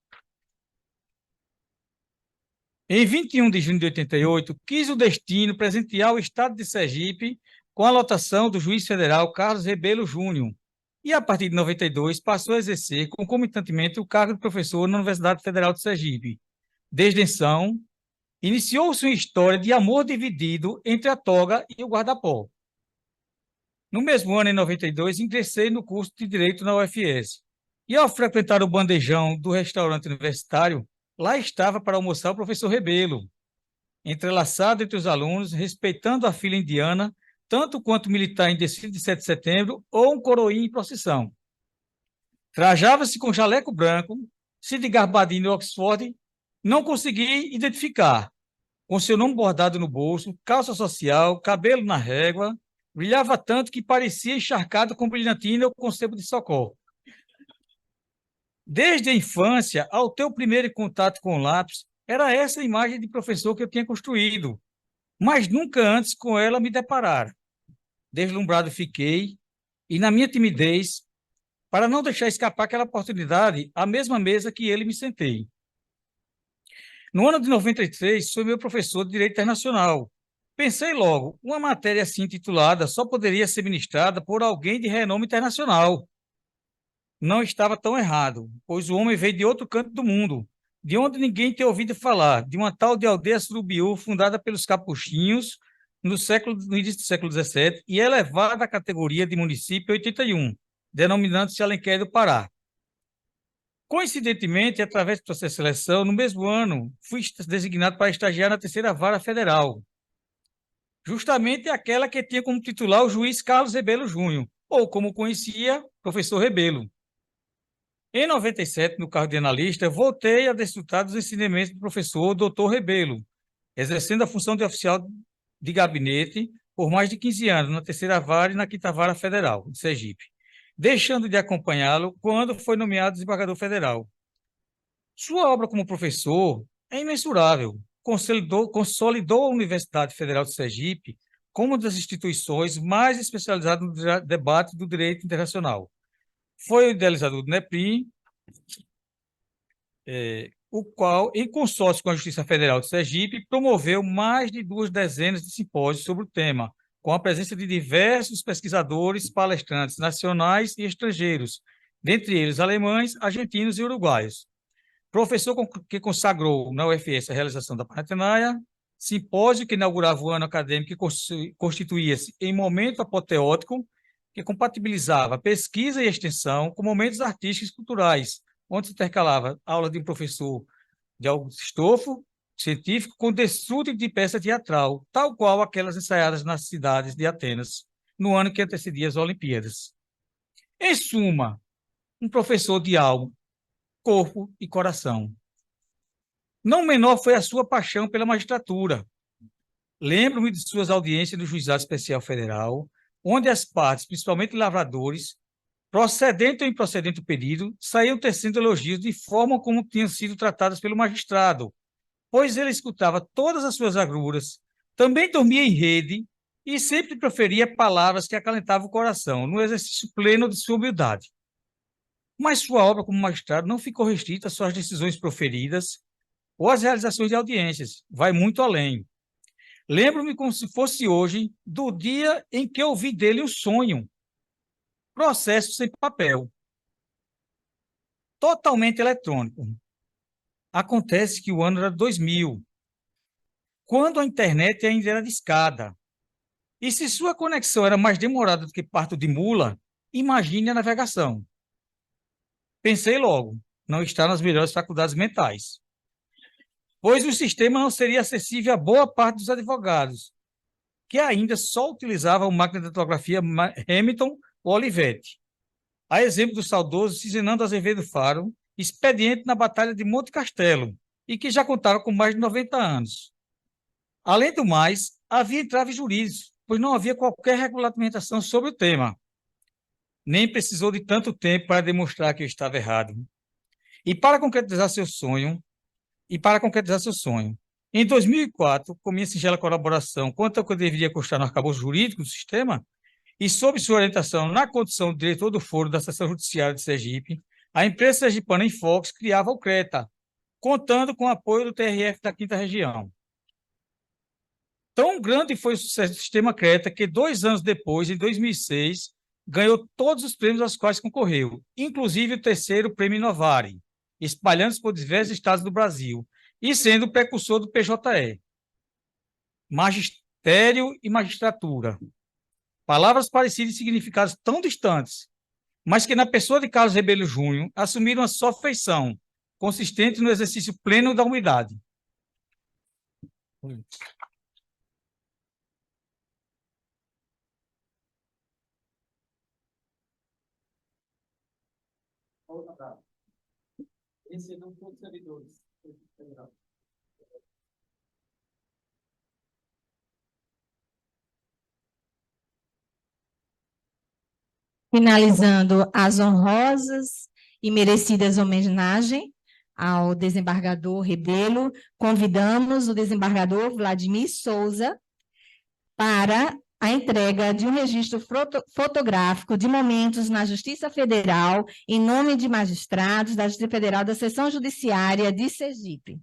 Em 21 de junho de 88, quis o destino presentear o Estado de Sergipe com a lotação do juiz federal Carlos Rebelo Júnior, e, a partir de 92, passou a exercer concomitantemente o cargo de professor na Universidade Federal de Sergipe. Desde então, iniciou sua história de amor dividido entre a toga e o guarda-pó. No mesmo ano, em 92, ingressei no curso de Direito na UFS. E, ao frequentar o bandejão do restaurante universitário, lá estava para almoçar o professor Rebelo, entrelaçado entre os alunos, respeitando a fila indiana, tanto quanto militar em desfile de 7 de setembro ou um coroinha em procissão. Trajava-se com jaleco branco, se de garbadinho de Oxford, não consegui identificar, com seu nome bordado no bolso, calça social, cabelo na régua, brilhava tanto que parecia encharcado com brilhantina ou com sebo de socorro. Desde a infância, ao teu primeiro contato com o lápis, era essa a imagem de professor que eu tinha construído, mas nunca antes com ela me deparara. Deslumbrado fiquei, e na minha timidez, para não deixar escapar aquela oportunidade, à mesma mesa que ele me sentei. No ano de 93, foi meu professor de Direito Internacional. Pensei logo, uma matéria assim intitulada só poderia ser ministrada por alguém de renome internacional. Não estava tão errado, pois o homem veio de outro canto do mundo, de onde ninguém tinha ouvido falar, de uma tal de aldeia Surubiú, fundada pelos capuchinhos no início do século XVII e elevada à categoria de município em 81, denominando-se Alenquer do Pará. Coincidentemente, através do processo de seleção, no mesmo ano, fui designado para estagiar na 3ª Vara Federal, justamente aquela que tinha como titular o juiz Carlos Rebelo Júnior, ou como conhecia, professor Rebelo. Em 97, no cargo de analista, voltei a desfrutar dos ensinamentos do professor Dr. Rebelo, exercendo a função de oficial de gabinete por mais de 15 anos, na 3ª Vara e na 5ª Vara Federal, de Sergipe, deixando de acompanhá-lo quando foi nomeado desembargador federal. Sua obra como professor é imensurável, consolidou a Universidade Federal de Sergipe como uma das instituições mais especializadas no debate do direito internacional. Foi o idealizador do NEPRIM, o qual, em consórcio com a Justiça Federal de Sergipe, promoveu mais de 2 dezenas de simpósios sobre o tema, com a presença de diversos pesquisadores, palestrantes nacionais e estrangeiros, dentre eles alemães, argentinos e uruguaios. Professor que consagrou na UFS a realização da Paratenaia, simpósio que inaugurava o ano acadêmico e constituía-se em momento apoteótico, que compatibilizava pesquisa e extensão com momentos artísticos e culturais, onde se intercalava aula de um professor de algum estofo científico com desfrute de peça teatral, tal qual aquelas ensaiadas nas cidades de Atenas, no ano que antecedia as Olimpíadas. Em suma, um professor de alma, corpo e coração. Não menor foi a sua paixão pela magistratura. Lembro-me de suas audiências no Juizado Especial Federal, onde as partes, principalmente lavradores, procedente ou improcedente do pedido, saíam tecendo elogios de forma como tinham sido tratadas pelo magistrado, pois ele escutava todas as suas agruras, também dormia em rede e sempre proferia palavras que acalentavam o coração, no exercício pleno de sua humildade. Mas sua obra como magistrado não ficou restrita às suas decisões proferidas ou às realizações de audiências, vai muito além. Lembro-me como se fosse hoje do dia em que ouvi dele um sonho, processo sem papel, totalmente eletrônico. Acontece que o ano era 2000, quando a internet ainda era discada. E se sua conexão era mais demorada do que parto de mula, imagine a navegação. Pensei logo, não está nas melhores faculdades mentais, pois o sistema não seria acessível a boa parte dos advogados, que ainda só utilizavam máquina de datilografia Hamilton ou Olivetti. A exemplo do saudoso Cizenando Azevedo Faro, expediente na Batalha de Monte Castelo, e que já contava com mais de 90 anos. Além do mais, havia entraves jurídicos, pois não havia qualquer regulamentação sobre o tema. Nem precisou de tanto tempo para demonstrar que eu estava errado. E para concretizar seu sonho, em 2004, com minha singela colaboração quanto ao que eu deveria constar no arcabouço jurídico do sistema, e sob sua orientação na condição de diretor do foro da Seção Judiciária de Sergipe, a empresa sergipana Infox criava o CRETA, contando com o apoio do TRF da 5ª Região. Tão grande foi o sucesso do sistema CRETA que 2 anos depois, em 2006, ganhou todos os prêmios aos quais concorreu, inclusive o 3º Prêmio Inovare, espalhando-se por diversos estados do Brasil, e sendo o precursor do PJE. Magistério e magistratura. Palavras parecidas e significados tão distantes, mas que na pessoa de Carlos Rebelo Júnior assumiram a sua feição, consistente no exercício pleno da humildade. Esse não foi servidores. Finalizando as honrosas e merecidas homenagens ao desembargador Rebelo, convidamos o desembargador Vladimir Souza para a entrega de um registro fotográfico de momentos na Justiça Federal, em nome de magistrados da Justiça Federal da Seção Judiciária de Sergipe.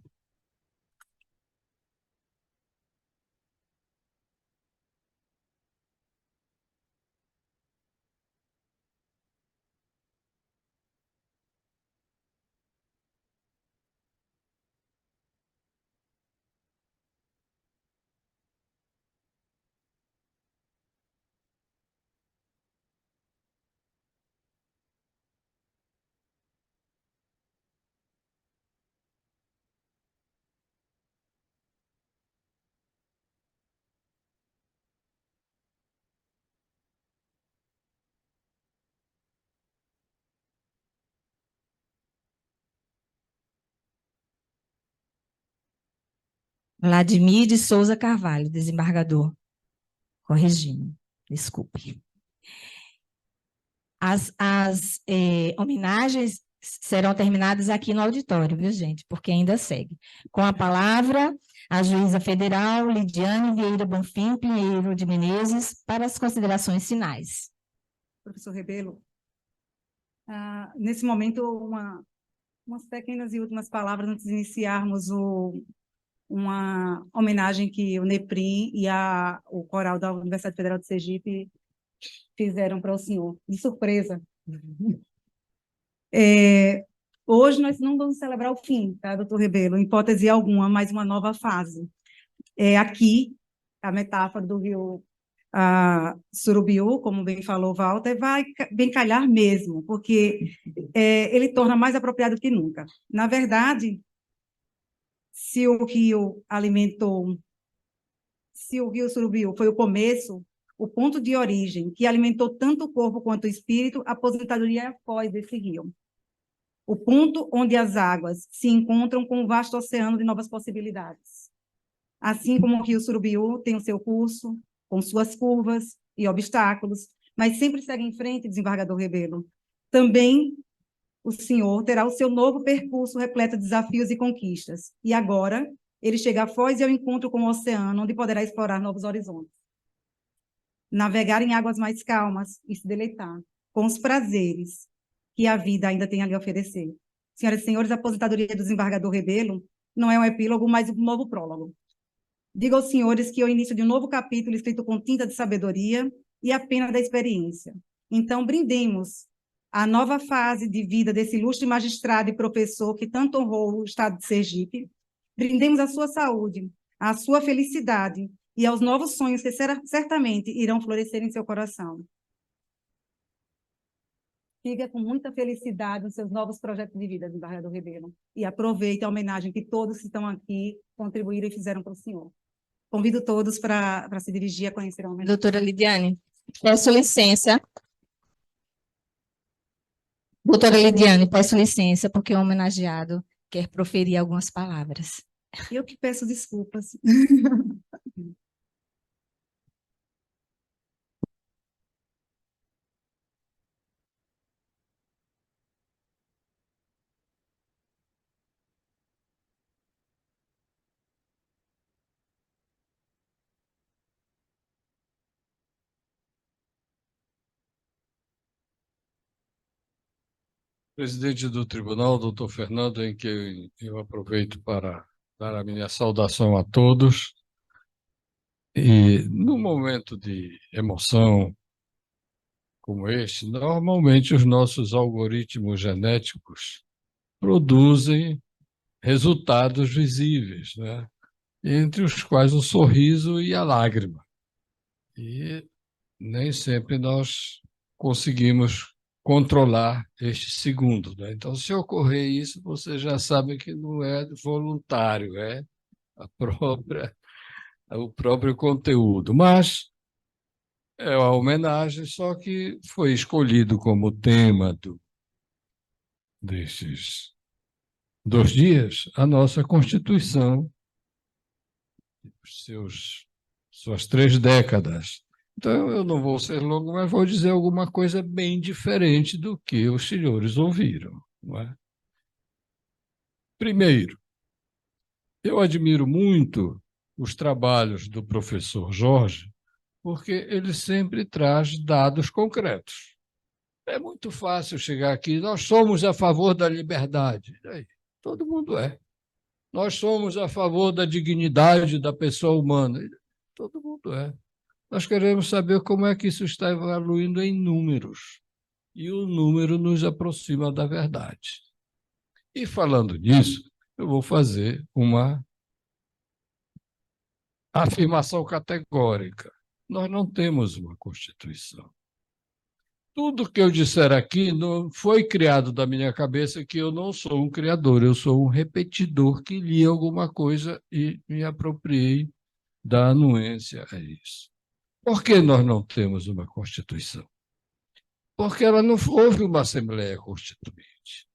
Vladimir de Souza Carvalho, desembargador. Corrigindo, desculpe. As homenagens serão terminadas aqui no auditório, viu, gente? Porque ainda segue. Com a palavra, a juíza federal Lidiane Vieira Bonfim Pinheiro de Menezes, para as considerações finais. Professor Rebelo, nesse momento, umas pequenas e últimas palavras antes de iniciarmos o uma homenagem que o NEPRIM e o coral da Universidade Federal de Sergipe fizeram para o senhor, de surpresa. Hoje nós não vamos celebrar o fim, tá, doutor Rebelo, em hipótese alguma, mas uma nova fase. Aqui, a metáfora do rio Surubiú, como bem falou Walter, vai bem calhar mesmo, porque ele torna mais apropriado que nunca. Na verdade, se o rio Surubiú foi o começo, o ponto de origem, que alimentou tanto o corpo quanto o espírito, a aposentadoria é a foz desse rio. O ponto onde as águas se encontram com o vasto oceano de novas possibilidades. Assim como o rio Surubiú tem o seu curso, com suas curvas e obstáculos, mas sempre segue em frente, desembargador Rebelo. Também o senhor terá o seu novo percurso repleto de desafios e conquistas. E agora, ele chega à foz e ao encontro com o oceano, onde poderá explorar novos horizontes. Navegar em águas mais calmas e se deleitar com os prazeres que a vida ainda tem a lhe oferecer. Senhoras e senhores, a aposentadoria do desembargador Rebelo não é um epílogo, mas um novo prólogo. Digo aos senhores que é o início de um novo capítulo escrito com tinta de sabedoria e a pena da experiência. Então, brindemos a nova fase de vida desse ilustre magistrado e professor que tanto honrou o Estado de Sergipe. Brindemos a sua saúde, a sua felicidade e aos novos sonhos que certamente irão florescer em seu coração. Siga com muita felicidade os seus novos projetos de vida, desembargador Rebelo, e aproveite a homenagem que todos que estão aqui contribuíram e fizeram para o senhor. Convido todos para se dirigir a conhecer a homenagem. Doutora Lidiane, peço licença. Doutora Lidiane, peço licença, porque o homenageado quer proferir algumas palavras. Eu que peço desculpas. Presidente do Tribunal, doutor Fernando, em que eu aproveito para dar a minha saudação a todos. E no momento de emoção como este, normalmente os nossos algoritmos genéticos produzem resultados visíveis, né? Entre os quais o sorriso e a lágrima. E nem sempre nós conseguimos controlar este segundo, né? Então, se ocorrer isso, você já sabe que não é voluntário, é o próprio conteúdo. Mas é uma homenagem, só que foi escolhido como tema destes 2 dias a nossa Constituição, suas 3 décadas. Então, eu não vou ser longo, mas vou dizer alguma coisa bem diferente do que os senhores ouviram, não é? Primeiro, eu admiro muito os trabalhos do professor Jorge, porque ele sempre traz dados concretos. É muito fácil chegar aqui, nós somos a favor da liberdade. Aí, todo mundo é. Nós somos a favor da dignidade da pessoa humana. Todo mundo é. Nós queremos saber como é que isso está evoluindo em números. E o número nos aproxima da verdade. E falando nisso, eu vou fazer uma afirmação categórica. Nós não temos uma Constituição. Tudo que eu disser aqui não foi criado da minha cabeça, que eu não sou um criador, eu sou um repetidor que li alguma coisa e me apropriei da anuência a isso. Por que nós não temos uma Constituição? Porque ela não houve uma Assembleia Constituinte.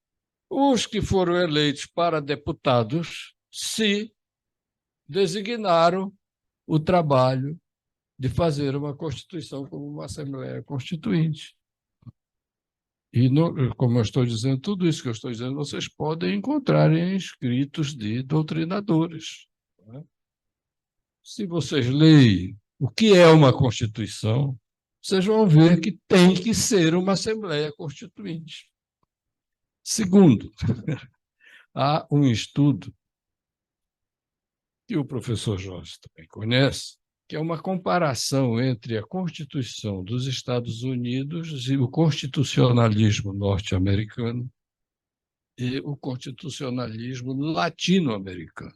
Os que foram eleitos para deputados se designaram o trabalho de fazer uma Constituição como uma Assembleia Constituinte. E, como eu estou dizendo, tudo isso que eu estou dizendo, vocês podem encontrar em escritos de doutrinadores. Não é? Se vocês leem o que é uma Constituição, vocês vão ver que tem que ser uma Assembleia Constituinte. Segundo, há um estudo que o professor Jorge também conhece, que é uma comparação entre a Constituição dos Estados Unidos e o constitucionalismo norte-americano e o constitucionalismo latino-americano.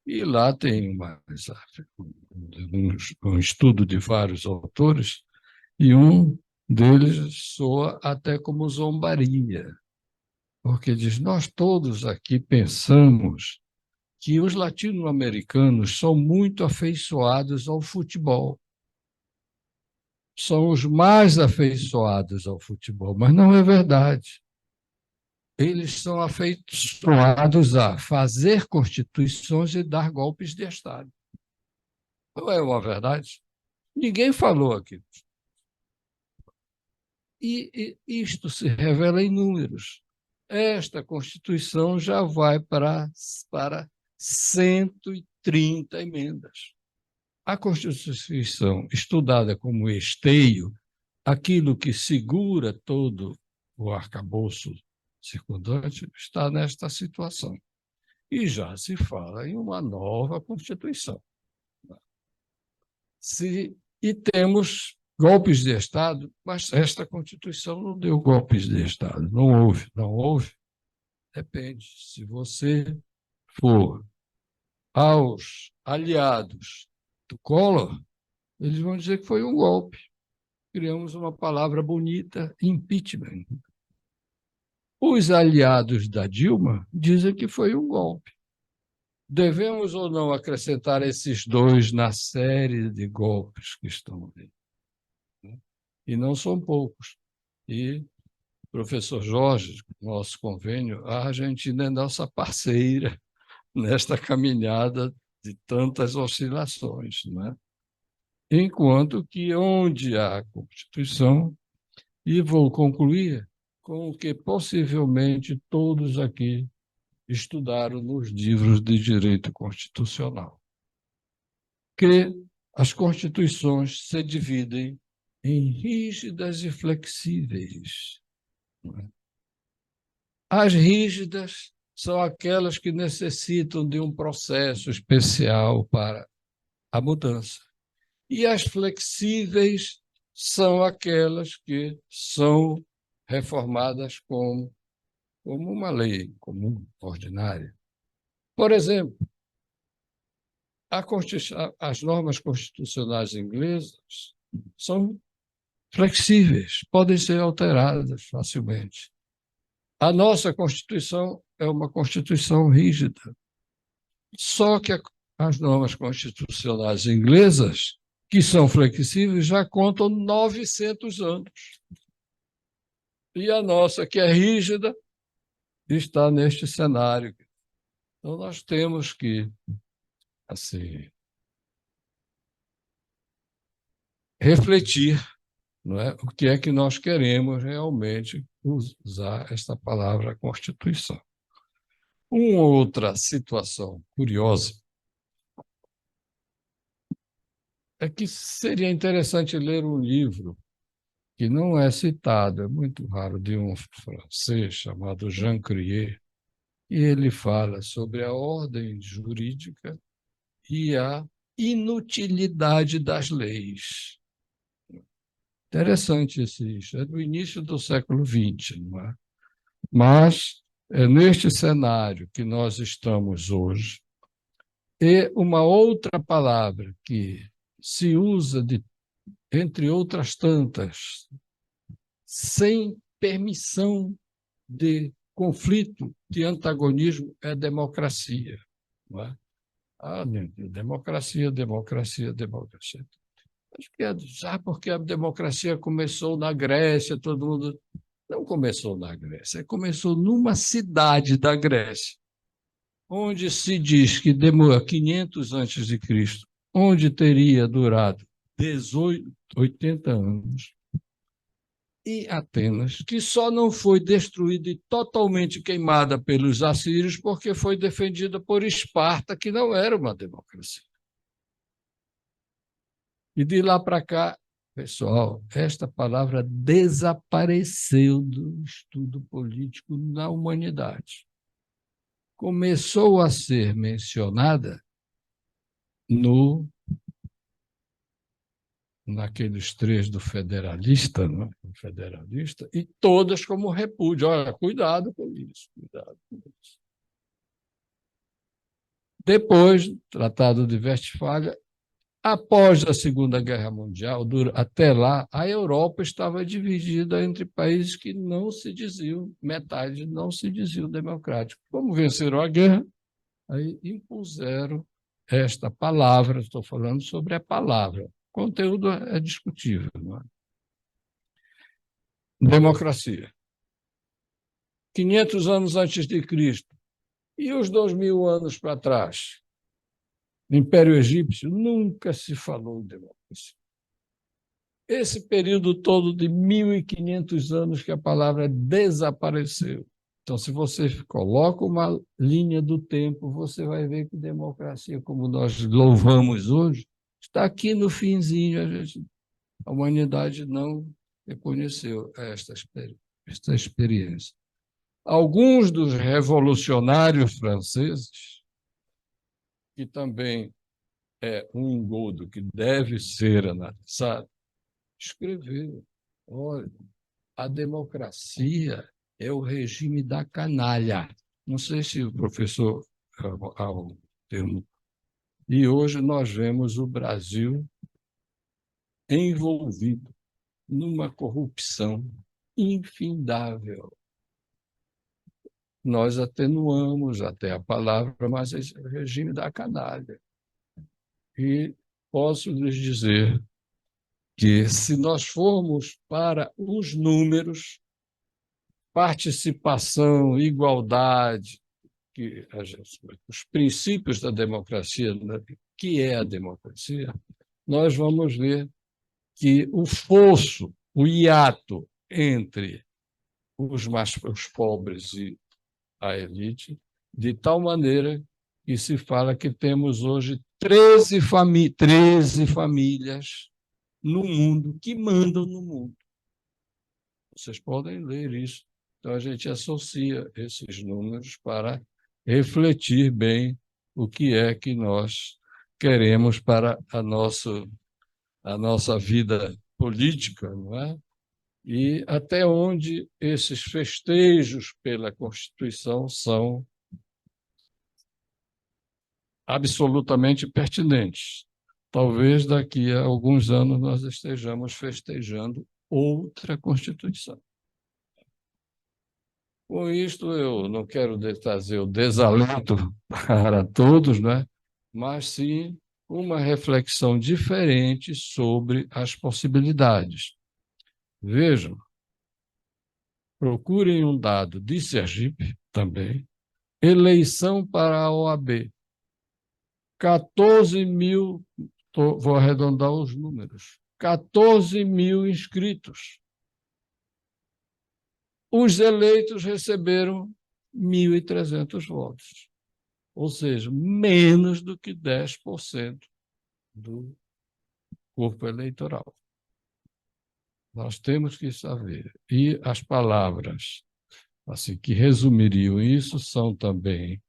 E lá tem um estudo de vários autores, e um deles soa até como zombaria, porque diz: nós todos aqui pensamos que os latino-americanos são muito afeiçoados ao futebol. São os mais afeiçoados ao futebol, mas não é verdade. Eles são afeiçoados a fazer constituições e dar golpes de Estado. Não é uma verdade? Ninguém falou aqui. E isto se revela em números. Esta Constituição já vai para 130 emendas. A Constituição, estudada como esteio, aquilo que segura todo o arcabouço circundante, está nesta situação. E já se fala em uma nova Constituição. E temos golpes de Estado, mas esta Constituição não deu golpes de Estado. Não houve, não houve. Depende. Se você for aos aliados do Collor, eles vão dizer que foi um golpe. Criamos uma palavra bonita, impeachment. Os aliados da Dilma dizem que foi um golpe. Devemos ou não acrescentar esses dois na série de golpes que estão ali? E não são poucos. E, professor Jorge, nosso convênio, a Argentina é nossa parceira nesta caminhada de tantas oscilações, não é? Enquanto que onde há Constituição, e vou concluir com o que possivelmente todos aqui estudaram nos livros de direito constitucional, que as constituições se dividem em rígidas e flexíveis. As rígidas são aquelas que necessitam de um processo especial para a mudança. E as flexíveis são aquelas que são reformadas como uma lei comum, ordinária. Por exemplo, as normas constitucionais inglesas são flexíveis, podem ser alteradas facilmente. A nossa Constituição é uma Constituição rígida. Só que as normas constitucionais inglesas, que são flexíveis, já contam 900 anos. E a nossa, que é rígida, está neste cenário. Então, nós temos que refletir, não é? O que é que nós queremos realmente usar esta palavra Constituição. Uma outra situação curiosa é que seria interessante ler um livro que não é citado, é muito raro, de um francês chamado Jean Crier, e ele fala sobre a ordem jurídica e a inutilidade das leis. Interessante isso, é do início do século XX, não é? Mas é neste cenário que nós estamos hoje, e uma outra palavra que se usa, entre outras tantas, sem permissão de conflito, de antagonismo, é democracia. Não é? Democracia, democracia, democracia. Acho que porque a democracia começou na Grécia, todo mundo... Não começou na Grécia, começou numa cidade da Grécia, onde se diz que demorou 500 a.C., onde teria durado 80 anos, e Atenas, que só não foi destruída e totalmente queimada pelos assírios porque foi defendida por Esparta, que não era uma democracia. E de lá para cá, pessoal, esta palavra desapareceu do estudo político na humanidade. Começou a ser mencionada no naqueles três do federalista, né? Federalista, e todas como repúdio. Olha, cuidado com isso, cuidado com isso. Depois, Tratado de Westfália, após a Segunda Guerra Mundial, até lá, a Europa estava dividida entre países que não se diziam, metade não se diziam democráticos. Como venceram a guerra, aí impuseram esta palavra, estou falando sobre a palavra. O conteúdo é discutível, não é? Democracia. 500 anos antes de Cristo e os 2000 anos para trás. No Império Egípcio nunca se falou em democracia. Esse período todo de 1.500 anos que a palavra desapareceu. Então, se você coloca uma linha do tempo, você vai ver que democracia, como nós louvamos hoje, está aqui no finzinho. A humanidade não reconheceu esta experiência. Alguns dos revolucionários franceses, que também é um engodo que deve ser analisado, escreveram: olha, a democracia é o regime da canalha. Não sei se o professor ao termo. E hoje nós vemos o Brasil envolvido numa corrupção infindável. Nós atenuamos até a palavra, mas é o regime da canalha. E posso lhes dizer que, se nós formos para os números, participação, igualdade, os princípios da democracia, que é a democracia, nós vamos ver que o fosso, o hiato entre os pobres e a elite, de tal maneira que se fala que temos hoje 13 famílias no mundo que mandam no mundo. Vocês podem ler isso. Então, a gente associa esses números para refletir bem o que é que nós queremos para a nossa vida política, não é? E até onde esses festejos pela Constituição são absolutamente pertinentes. Talvez daqui a alguns anos nós estejamos festejando outra Constituição. Com isto, eu não quero trazer o desalento para todos, né? Mas sim uma reflexão diferente sobre as possibilidades. Vejam, procurem um dado de Sergipe também, eleição para a OAB. 14 mil, vou arredondar os números, 14 mil inscritos. Os eleitos receberam 1.300 votos, ou seja, menos do que 10% do corpo eleitoral. Nós temos que saber. E as palavras assim, que resumiriam isso são também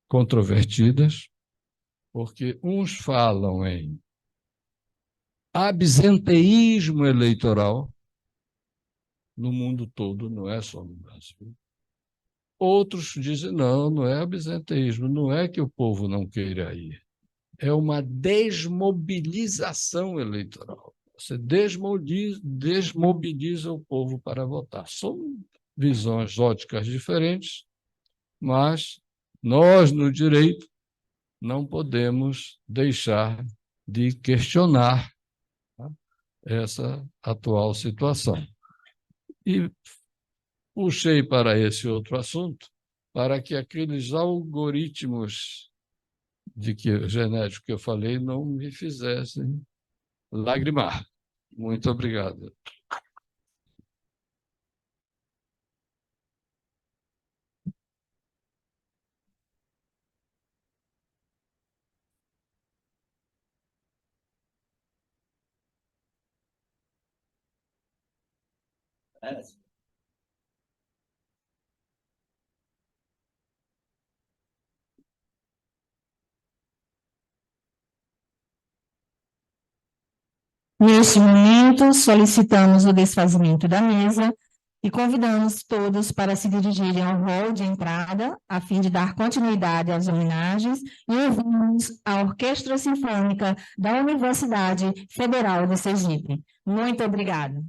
controvertidas, porque uns falam em absenteísmo eleitoral no mundo todo, não é só no Brasil. Outros dizem, não, não é absenteísmo, não é que o povo não queira ir, é uma desmobilização eleitoral. Você desmobiliza o povo para votar. São visões óticas diferentes, mas nós, no direito, não podemos deixar de questionar, tá, essa atual situação. E puxei para esse outro assunto para que aqueles algoritmos genéticos que eu falei não me fizessem lagrimar. Muito obrigado. Neste momento, solicitamos o desfazimento da mesa e convidamos todos para se dirigirem ao hall de entrada, a fim de dar continuidade às homenagens e ouvirmos a Orquestra Sinfônica da Universidade Federal de Sergipe. Muito obrigada.